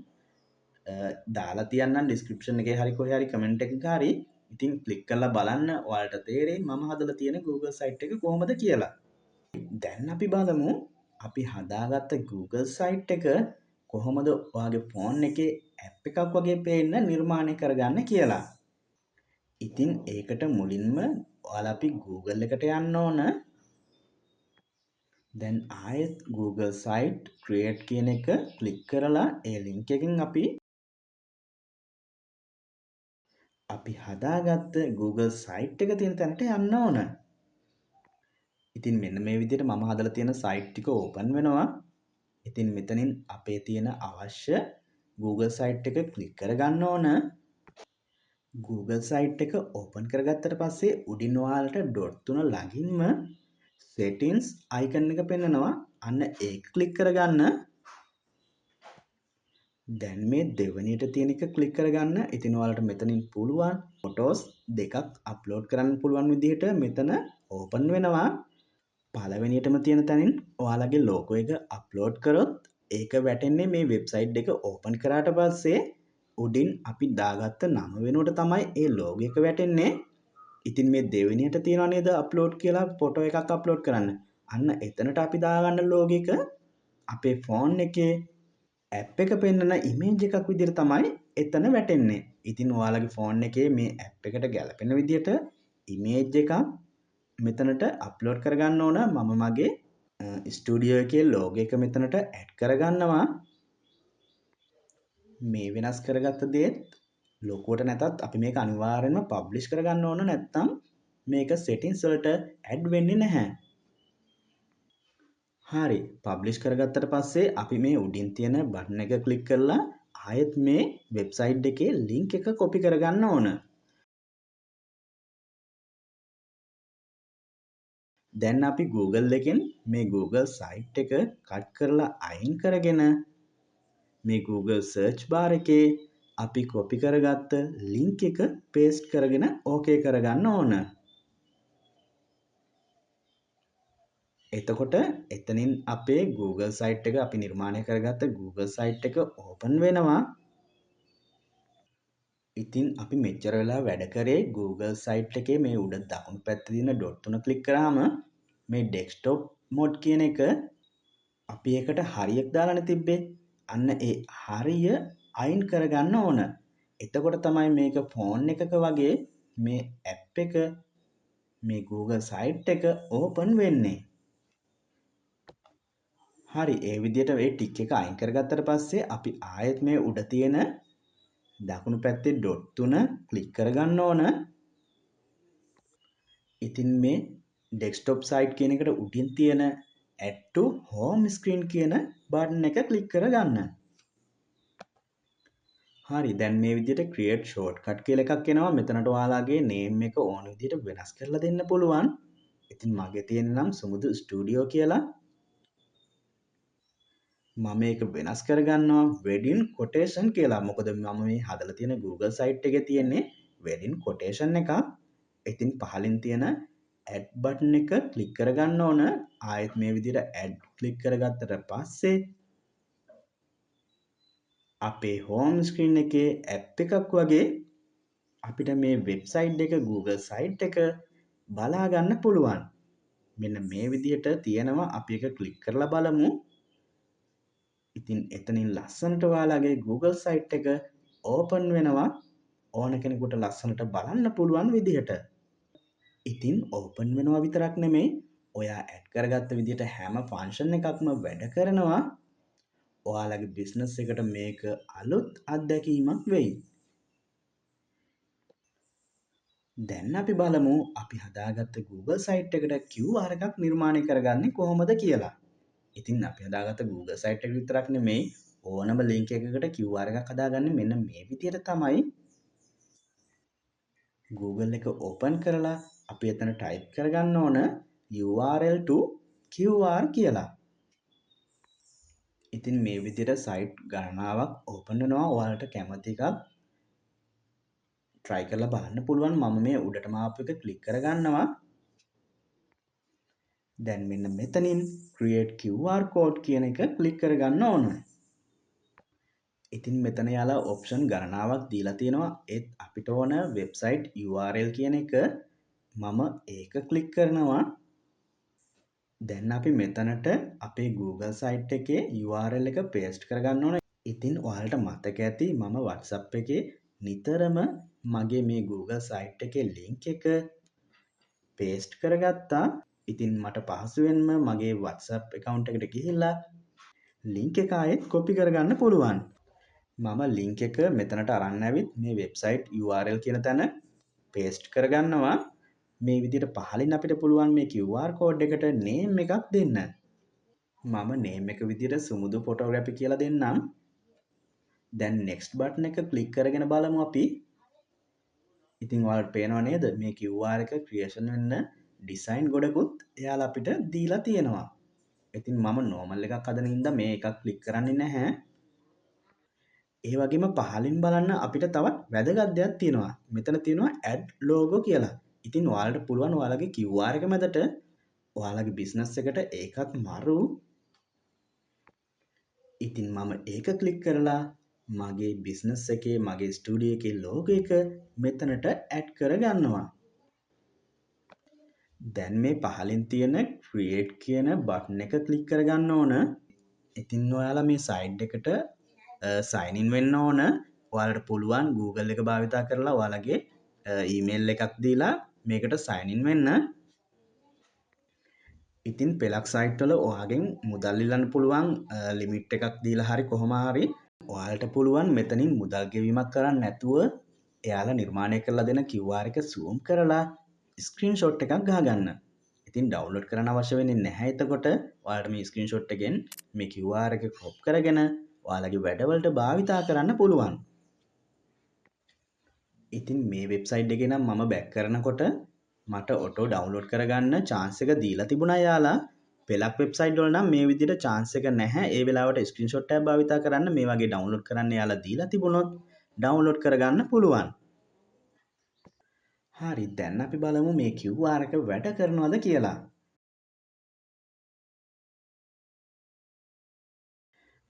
දාලා තියන්නම් ඩිස්ක්‍රිප්ෂන් එකේ හරි කොහේ හරි කමෙන්ට් එකක හරි. ඉතින් ක්ලික් කරලා බලන්න ඔයාලට තේරෙයි මම හදලා තියෙන Google site එක කොහොමද කියලා. දැන් අපි බලමු අපි හදාගත්ත Google site එක කොහොමද ඔයාගේ ෆෝන් එකේ ඇප් එකක් වගේ පේන්න නිර්මාණය කරගන්න කියලා. ඉතින් ඒකට මුලින්ම ඔයාලා අපි Google එකට යන්න ඕන. දැන් ආයෙත් Google site create කියන එක ක්ලික් කරලා ඒ link එකෙන් අපි හදාගත්ත Google site එක තියෙන තැනට යන්න ඕන. ඉතින් මෙන්න මේ විදිහට මම හදලා තියෙන site ටික open වෙනවා. ඉතින් මෙතනින් අපේ තියෙන අවශ්‍ය Google site එක ක්ලික් කරගන්න ඕන. Google site එක open කරගත්තට පස්සේ උඩින් ඔයාලට dot තුන ළඟින්ම settings icon එක පෙන්නනවා. අන්න ඒක ක්ලික් කරගන්න. දැන් මේ දෙවනියට තියෙන එක ක්ලික් කරගන්න. ඉතින් ඔයාලට මෙතනින් පුළුවන් ෆොටෝස් දෙකක් අප්ලෝඩ් කරන්න පුළුවන් විදිහට මෙතන ඕපන් වෙනවා. පළවෙනියටම තියෙන තැනින් ඔයාලගේ ලෝගෝ එක අප්ලෝඩ් කරොත් ඒක වැටෙන්නේ මේ වෙබ්සයිට් එක ඕපන් කරාට පස්සේ උඩින් අපි දාගත්ත නම වෙනුවට තමයි ඒ ලෝගෝ එක වැටෙන්නේ. ඉතින් මේ දෙවෙනියට තියෙනවා නේද අප්ලෝඩ් කියලා ෆොටෝ එකක් අප්ලෝඩ් කරන්න. අන්න එතනට අපි දාගන්න ලෝගෝ එක අපේ ෆෝන් එකේ ඇප් එක පෙන්නන ඉමේජ් එකක් විදිහට තමයි එතන වැටෙන්නේ. ඉතින් ඔයාලගේ ෆෝන් එකේ මේ ඇප් එකට ගැලපෙන විදිහට ඉමේජ් එකක් මෙතනට අප්ලෝඩ් කරගන්න ඕන. මම මගේ ස්ටුඩියෝ එකේ ලෝගෝ එක මෙතනට ඇඩ් කරගන්නවා. මේ වෙනස් කරගත්ත දේත් ලොකුවට නැතත් අපි මේක අනිවාර්යෙන්ම පබ්ලිෂ් කරගන්න ඕන. නැත්නම් මේක settings වලට ඇඩ් වෙන්නේ නැහැ. හරි පබ්ලිෂ් කරගත්තට පස්සේ අපි මේ උඩින් තියෙන බටන් එක ක්ලික් කරලා ආයෙත් මේ වෙබ්සයිට් එකේ ලින්ක් එක කොපි කරගන්න ඕන. දැන් අපි Google එකෙන් මේ Google site එක කට් කරලා අයින් කරගෙන මේ Google search bar එකේ අපි කොපි කරගත්ත ලින්ක් එක paste කරගෙන ඕකේ කරගන්න ඕන. එතකොට එතනින් අපේ Google site එක අපි නිර්මාණය කරගත්ත Google site එක open වෙනවා. ඉතින් අපි මෙච්චර වෙලා වැඩ කරේ Google site එකේ මේ උඩ දකුණු පැත්තේ තියෙන dot තුන ක්ලික් කරාම මේ desktop mode කියන එක අපි ඒකට හරියක් දාලානේ තිබ්බේ. අන්න ඒ හරිය අයින් කරගන්න ඕන. එතකොට තමයි මේක ෆෝන් එකක වගේ මේ ඇප් එක මේ Google site එක open වෙන්නේ. හරි ඒ විදිහට මේ ටික් එක අයින් කරගත්තට පස්සේ අපි ආයෙත් මේ උඩ තියෙන දකුණු පැත්තේ ඩොට් තුන ක්ලික් කරගන්න ඕන. ඉතින් මේ ඩෙස්ක්ටොප් සයිට් කියන එකට උඩින් තියෙන add to home screen කියන බටන් එක ක්ලික් කරගන්න. හරි දැන් මේ විදිහට create shortcut කියලා එකක් එනවා. මෙතනට ඔයාලගේ name එක ඕන විදිහට වෙනස් කරලා දෙන්න පුළුවන්. ඉතින් මගේ තියෙන නම් සුමුදු ස්ටුඩියෝ කියලා. මම මේක වෙනස් කරගන්නවා wedding quotation කියලා. මොකද මම මේ හදලා තියෙන Google site එකේ තියෙන්නේ wedding quotation එකක්. ඉතින් පහලින් තියෙන add button එක ක්ලික් කරගන්න ඕන. ආයෙත් මේ විදිහට add ක්ලික් කරගත්තට පස්සේ අපේ home screen එකේ app එකක් වගේ අපිට මේ website එක Google site එක බලා ගන්න පුළුවන්. මෙන්න මේ විදිහට තියෙනවා. අපි එක ක්ලික් කරලා බලමු. ඉතින් එතනින් ලස්සනට ඔයාලගේ Google site එක open වෙනවා. ඕන කෙනෙකුට ලස්සනට බලන්න පුළුවන් විදිහට. ඉතින් open වෙනවා විතරක් නෙමෙයි ඔයා ඇඩ් කරගත්ත විදිහට හැම ෆන්ක්ෂන් එකක්ම වැඩ කරනවා. ඔයාලගේ බිස්නස් එකට මේක අලුත් අත්දැකීමක් වෙයි. දැන් අපි බලමු අපි හදාගත්ත Google සයිට් එකට QR එකක් නිර්මාණය කරගන්නේ කොහොමද කියලා. ඉතින් අපි හදාගත්ත Google සයිට් එක විතරක් නෙමෙයි ඕනම ලින්ක් එකකට QR එකක් හදාගන්නේ මෙන්න මේ විදිහට තමයි. Google එක ඕපන් කරලා අපි එතන ටයිප් කරගන්න ඕන URL to QR කියලා. ඉතින් මේ විදිහට සයිට් ගණනාවක් ඕපන් වෙනවා. ඔයාලට කැමති එකක් try කරලා බලන්න පුළුවන්. මම මේ උඩටම ආපු එක ක්ලික් කරගන්නවා. දැන් මෙන්න මෙතනින් create QR code කියන එක ක්ලික් කරගන්න ඕන. ඉතින් මෙතන යාලා ඔප්ෂන් ගණනාවක් දීලා තියෙනවා. ඒත් අපිට ඕන වෙබ්සයිට් URL කියන එක මම ඒක ක්ලික් කරනවා. දැන් අපි මෙතනට අපේ Google සයිට් එකේ URL එක paste කරගන්න ඕන. ඉතින් ඔයාලට මතක ඇති මම WhatsApp එකේ නිතරම මගේ මේ Google සයිට් එකේ link එක paste කරගත්තා. ඉතින් මට පහසුවෙන්ම මගේ WhatsApp account එකට ගිහිල්ලා link එක ආයෙත් copy කරගන්න පුළුවන්. මම link එක මෙතනට අරන් ඇවිත් මේ website URL කියන තැන paste කරගන්නවා. මේ විදිහට පහලින් අපිට පුළුවන් මේ QR code එකට name එකක් දෙන්න. මම name එක විදිහට සුමුදු photography කියලා දෙන්නම්. දැන් next button එක click කරගෙන බලමු අපි. ඉතින් ඔයාලට පේනව නේද මේ QR එක creation වෙන්න design ගොඩකුත් එයාලා අපිට දීලා තියෙනවා. ඉතින් මම normal එකක් හදන හින්දා මේ එකක් click කරන්නේ නැහැ. ඒ වගේම පහලින් බලන්න අපිට තවත් වැදගත් දෙයක් තියෙනවා. මෙතන තියෙනවා add logo කියලා. ඉතින් ඔයාලට පුළුවන් ඔයාලගේ QR එක මැදට ඔයාලගේ business එකට ඒකත් මරු. ඉතින් මම ඒක ක්ලික් කරලා මගේ business එකේ මගේ ස්ටුඩියෝ එකේ logo එක මෙතනට add කරගන්නවා. දැන් මේ පහලින් තියෙන create කියන button එක ක්ලික් කරගන්න ඕන. ඉතින් ඔයාලා මේ site එකට sign in වෙන්න ඕන. ඔයාලට පුළුවන් Google එක භාවිතා කරලා ඔයාලගේ email එකක් දීලා මේකට sign in වෙන්න. ඉතින් පෙලක් සයිට් වල ඔයාගෙන් මුදල් ඉල්ලන්න පුළුවන් ලිමිට් එකක් දීලා හරි කොහොම හරි ඔයාලට පුළුවන් මෙතනින් මුදල් ගෙවීමක් කරන්න නැතුව එයාලා නිර්මාණය කරලා දෙන QR එක zoom කරලා ස්ක්‍රීන්ෂොට් එකක් ගහගන්න. ඉතින් ඩවුන්ලෝඩ් කරන්න අවශ්‍ය වෙන්නේ නැහැ. එතකොට ඔයාලට මේ ස්ක්‍රීන්ෂොට් එකෙන් මේ QR එක crop කරගෙන ඔයාලගේ වැඩවලට භාවිතා කරන්න පුළුවන්. ඉතින් මේ වෙබ්සයිට් එකේ නම් මම බැක් කරනකොට මට ඔටෝ ඩවුන්ලෝඩ් කරගන්න chance එක දීලා තිබුණා යාලා. පෙලක් වෙබ්සයිට් වල නම් මේ විදිහට chance එක නැහැ. ඒ වෙලාවට ස්ක්‍රීන්ෂොට් එකක් භාවිතා කරන්න මේ වගේ ඩවුන්ලෝඩ් කරන්න යාලා දීලා තිබුණොත් ඩවුන්ලෝඩ් කරගන්න පුළුවන්. හරි දැන් අපි බලමු මේ QR එක වැඩ කරනවද කියලා.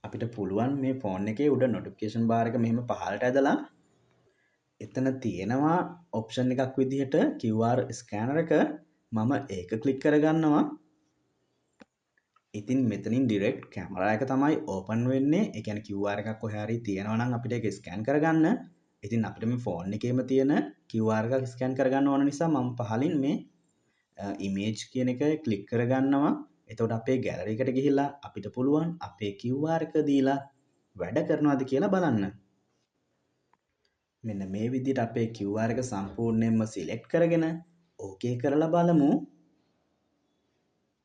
අපිට පුළුවන් මේ ෆෝන් එකේ උඩ notification bar එක මෙහෙම පහළට ඇදලා එතන තියෙනවා ඔප්ෂන් එකක් විදිහට QR ස්කෑනර් එක. මම ඒක ක්ලික් කරගන්නවා. ඉතින් මෙතනින් ඩිරෙක්ට් කැමරා එක තමයි ඕපන් වෙන්නේ. ඒ කියන්නේ QR එකක් කොහේ හරි තියෙනවා නම් අපිට ඒක ස්කෑන් කරගන්න. ඉතින් අපිට මේ ෆෝන් එකේම තියෙන QR එකක් ස්කෑන් කරගන්න ඕන නිසා මම පහලින් මේ image කියන එක ක්ලික් කරගන්නවා. එතකොට අපේ ගැලරි එකට ගිහිල්ලා අපිට පුළුවන් අපේ QR එක දීලා වැඩ කරනවද කියලා බලන්න. මෙන්න මේ විදිහට අපේ QR එක සම්පූර්ණයෙන්ම සිලෙක්ට් කරගෙන ඕකේ කරලා බලමු.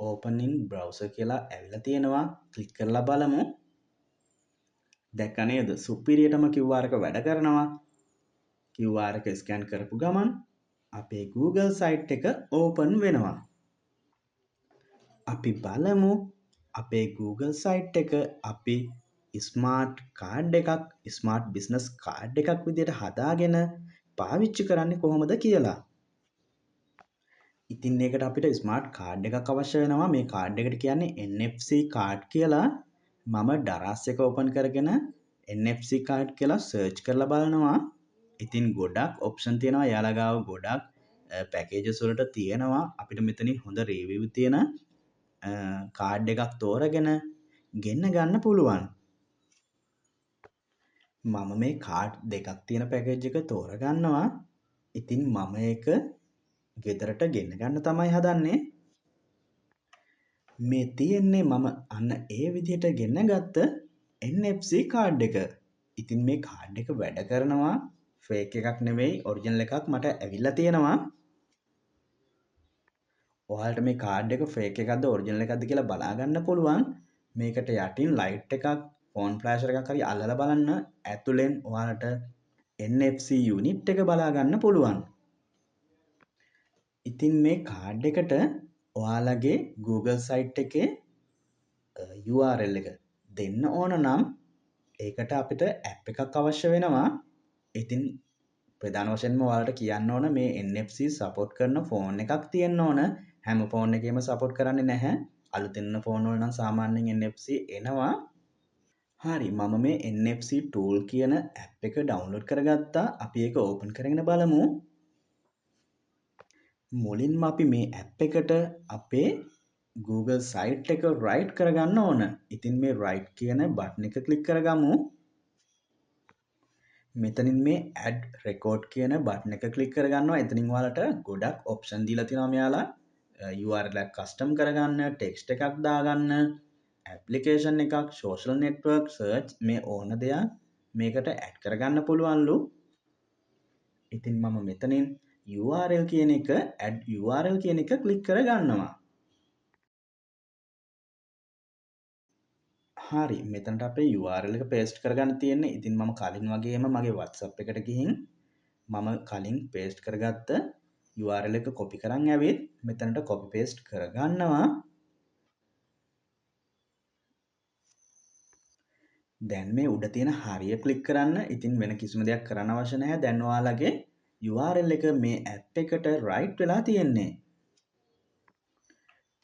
open in browser කියලා ඇවිල්ලා තියෙනවා. ක්ලික් කරලා බලමු. දැක්ක නේද? සුපිරියටම QR එක වැඩ කරනවා. QR එක ස්කෑන් කරපු ගමන් අපේ Google site එක open වෙනවා. අපි බලමු අපේ Google site එක අපි ස්මාර්ට් කාඩ් එකක් ස්මාර්ට් බිස්නස් කාඩ් එකක් විදිහට හදාගෙන පාවිච්චි කරන්නේ කොහොමද කියලා. ඉතින් ඒකට අපිට ස්මාර්ට් කාඩ් එකක් අවශ්‍ය වෙනවා. මේ කාඩ් එකට කියන්නේ NFC කාඩ් කියලා. මම ඩරස් එක ඕපන් කරගෙන NFC කාඩ් කියලා සර්ච් කරලා බලනවා. ඉතින් ගොඩක් ඔප්ෂන් තියෙනවා. යාලා ගාව ගොඩක් පැකේජස් වලට තියෙනවා. අපිට මෙතනින් හොඳ රිවිව් තියෙන කාඩ් එකක් තෝරගෙන ගෙන්න ගන්න පුළුවන්. මම මේ කාඩ් දෙකක් තියෙන පැකේජ් එක තෝරගන්නවා. ඉතින් මම ඒක ගෙදරට ගෙන්න ගන්න තමයි හදන්නේ. මේ තියෙන්නේ මම අන්න ඒ විදිහට ගෙන්න ගත්ත NFC කාඩ් එක. ඉතින් මේ කාඩ් එක වැඩ කරනවා. ෆේක් එකක් නෙවෙයි ඔරිජිනල් එකක් මට ඇවිල්ලා තියෙනවා. ඔයාලට මේ කාඩ් එක ෆේක් එකක්ද ඔරිජිනල් එකක්ද කියලා බලා ගන්න පුළුවන්. මේකට යටින් ලයිට් එකක් ෆෝන් ෆ්ලෑෂර් එකක් හරි අල්ලලා බලන්න. ඇතුලෙන් ඔයාලට NFC යුනිට් එක බලා ගන්න පුළුවන්. ඉතින් මේ කාඩ් එකට ඔයාලගේ Google site එකේ URL එක දෙන්න ඕන නම් ඒකට අපිට ඇප් එකක් අවශ්‍ය වෙනවා. ඉතින් ප්‍රධාන වශයෙන්ම ඔයාලට කියන්න ඕන මේ NFC සපෝට් කරන ෆෝන් එකක් තියෙන්න ඕන. හැම ෆෝන් එකේම සපෝට් කරන්නේ නැහැ. අලුතෙන් එන ෆෝන් වල නම් සාමාන්‍යයෙන් NFC එනවා. හරි මම මේ NFC tool කියන ඇප් එක ඩවුන්ලෝඩ් කරගත්තා. අපි ඒක ඕපන් කරගෙන බලමු. මුලින්ම අපි මේ ඇප් එකට අපේ Google site එක රයිට් කරගන්න ඕන. ඉතින් මේ රයිට් කියන බටන් එක ක්ලික් කරගමු. මෙතනින් මේ add record කියන බටන් එක ක්ලික් කරගන්නවා. එතනින් ඔයාලට ගොඩක් ඔප්ෂන් දීලා තියෙනවා මෙයාලා. URL එක කස්ටම් කරගන්න, ටෙක්ස්ට් එකක් දාගන්න, ඇප්ලිකේෂන් එකක්, social network, search මේ ඕන දෙයක් මේකට ඇඩ් කරගන්න පුළුවන්ලු. ඉතින් මම මෙතනින් URL කියන එක add URL කියන එක ක්ලික් කරගන්නවා. හරි මෙතනට අපේ URL එක paste කරගන්න තියෙන්නේ. ඉතින් මම කලින් වගේම මගේ WhatsApp එකට ගිහින් මම කලින් paste කරගත්ත URL එක copy කරන් ඇවිත් මෙතනට copy paste කරගන්නවා. දැන් මේ උඩ තියෙන හරිය ක්ලික් කරන්න. ඉතින් වෙන කිසිම දෙයක් කරන්න අවශ්‍ය නැහැ. දැන් ඔයාලගේ URL එක මේ app එකට right වෙලා තියෙන්නේ.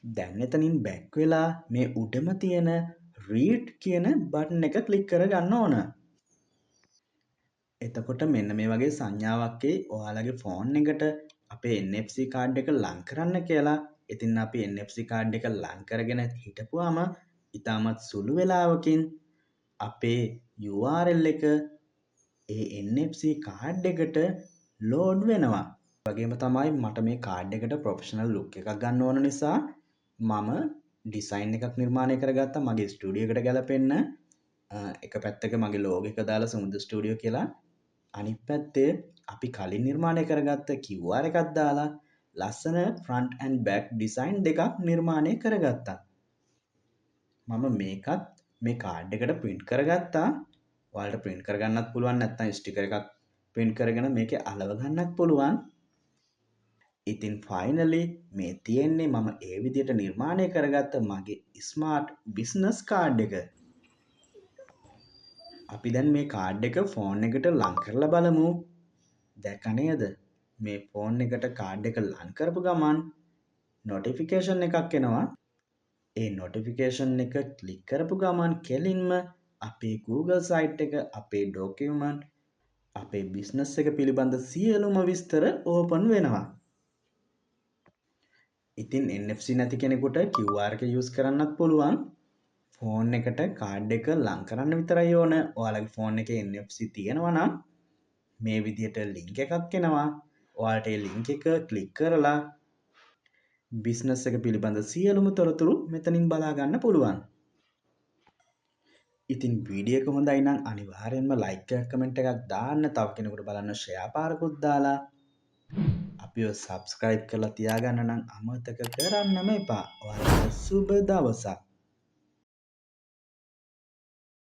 දැන් එතනින් back වෙලා මේ උඩම තියෙන read කියන බටන් එක ක්ලික් කරගන්න ඕන. එතකොට මෙන්න මේ වගේ සංඥාවක් එයි ඔයාලගේ ෆෝන් එකට අපේ NFC කාඩ් එක ලං කරන්න කියලා. ඉතින් අපි NFC කාඩ් එක ලං කරගෙන හිටපුවාම ඉතාමත් සුළු වෙලාවකින් අපේ URL එක ඒ NFC කාඩ් එකට ලෝඩ් වෙනවා. වගේම තමයි මට මේ කාඩ් එකට ප්‍රොෆෙෂනල් ලුක් එකක් ගන්න ඕන නිසා මම ඩිසයින් එකක් නිර්මාණය කරගත්තා මගේ ස්ටුඩියෝ එකට ගැලපෙන්න. එක පැත්තක මගේ ලෝගෝ එක දාලා සමුද්‍ර ස්ටුඩියෝ කියලා, අනිත් පැත්තේ අපි කලින් නිර්මාණය කරගත්ත QR එකක් දාලා ලස්සන ෆ්‍රන්ට් ඇන්ඩ් බෑක් ඩිසයින් දෙකක් නිර්මාණය කරගත්තා. මම මේකත් මේ කාඩ් එකට ප්‍රින්ට් කරගත්තා. ඔයාලට ප්‍රින්ට් කරගන්නත් පුළුවන්, නැත්නම් ස්ටිකර් එකක් ප්‍රින්ට් කරගෙන මේකේ අලව ගන්නත් පුළුවන්. ඉතින් ෆයිනලි මේ තියෙන්නේ මම ඒ විදිහට නිර්මාණය කරගත්ත මගේ ස්මාර්ට් බිස්නස් කාඩ් එක. අපි දැන් මේ කාඩ් එක ෆෝන් එකට ලං කරලා බලමු. දැක්ක නේද? මේ ෆෝන් එකට කාඩ් එක ලං කරපු ගමන් නොටිෆිකේෂන් එකක් එනවා. ඒ නොටිෆිකේෂන් එක ක්ලික් කරපු ගමන් කෙලින්ම අපේ Google site එක, අපේ document, අපේ බිස්නස් එක පිළිබඳ සියලුම විස්තර ඕපන් වෙනවා. ඉතින් NFC නැති කෙනෙකුට QR එක යූස් කරන්නත් පුළුවන්. ෆෝන් එකට කාඩ් එක ලං කරන්න විතරයි ඕන. ඔයාලගේ ෆෝන් එකේ NFC තියෙනවා නම් මේ විදිහට ලින්ක් එකක් එනවා. ඔයාලට ඒ ලින්ක් එක ක්ලික් කරලා බිස්නස් එක පිළිබඳ සියලුම තොරතුරු මෙතනින් බලා ගන්න පුළුවන්. ඉතින් වීඩියෝ එක හොඳයි නම් අනිවාර්යෙන්ම ලයික් එකක් කමෙන්ට් එකක් දාන්න. තව කෙනෙකුට බලන්න ෂෙයා පාරකුත් දාලා අපිව සබ්ස්ක්‍රයිබ් කරලා තියාගන්න නම් අමතක කරන්නම එපා. ඔයාලට සුබ දවසක්.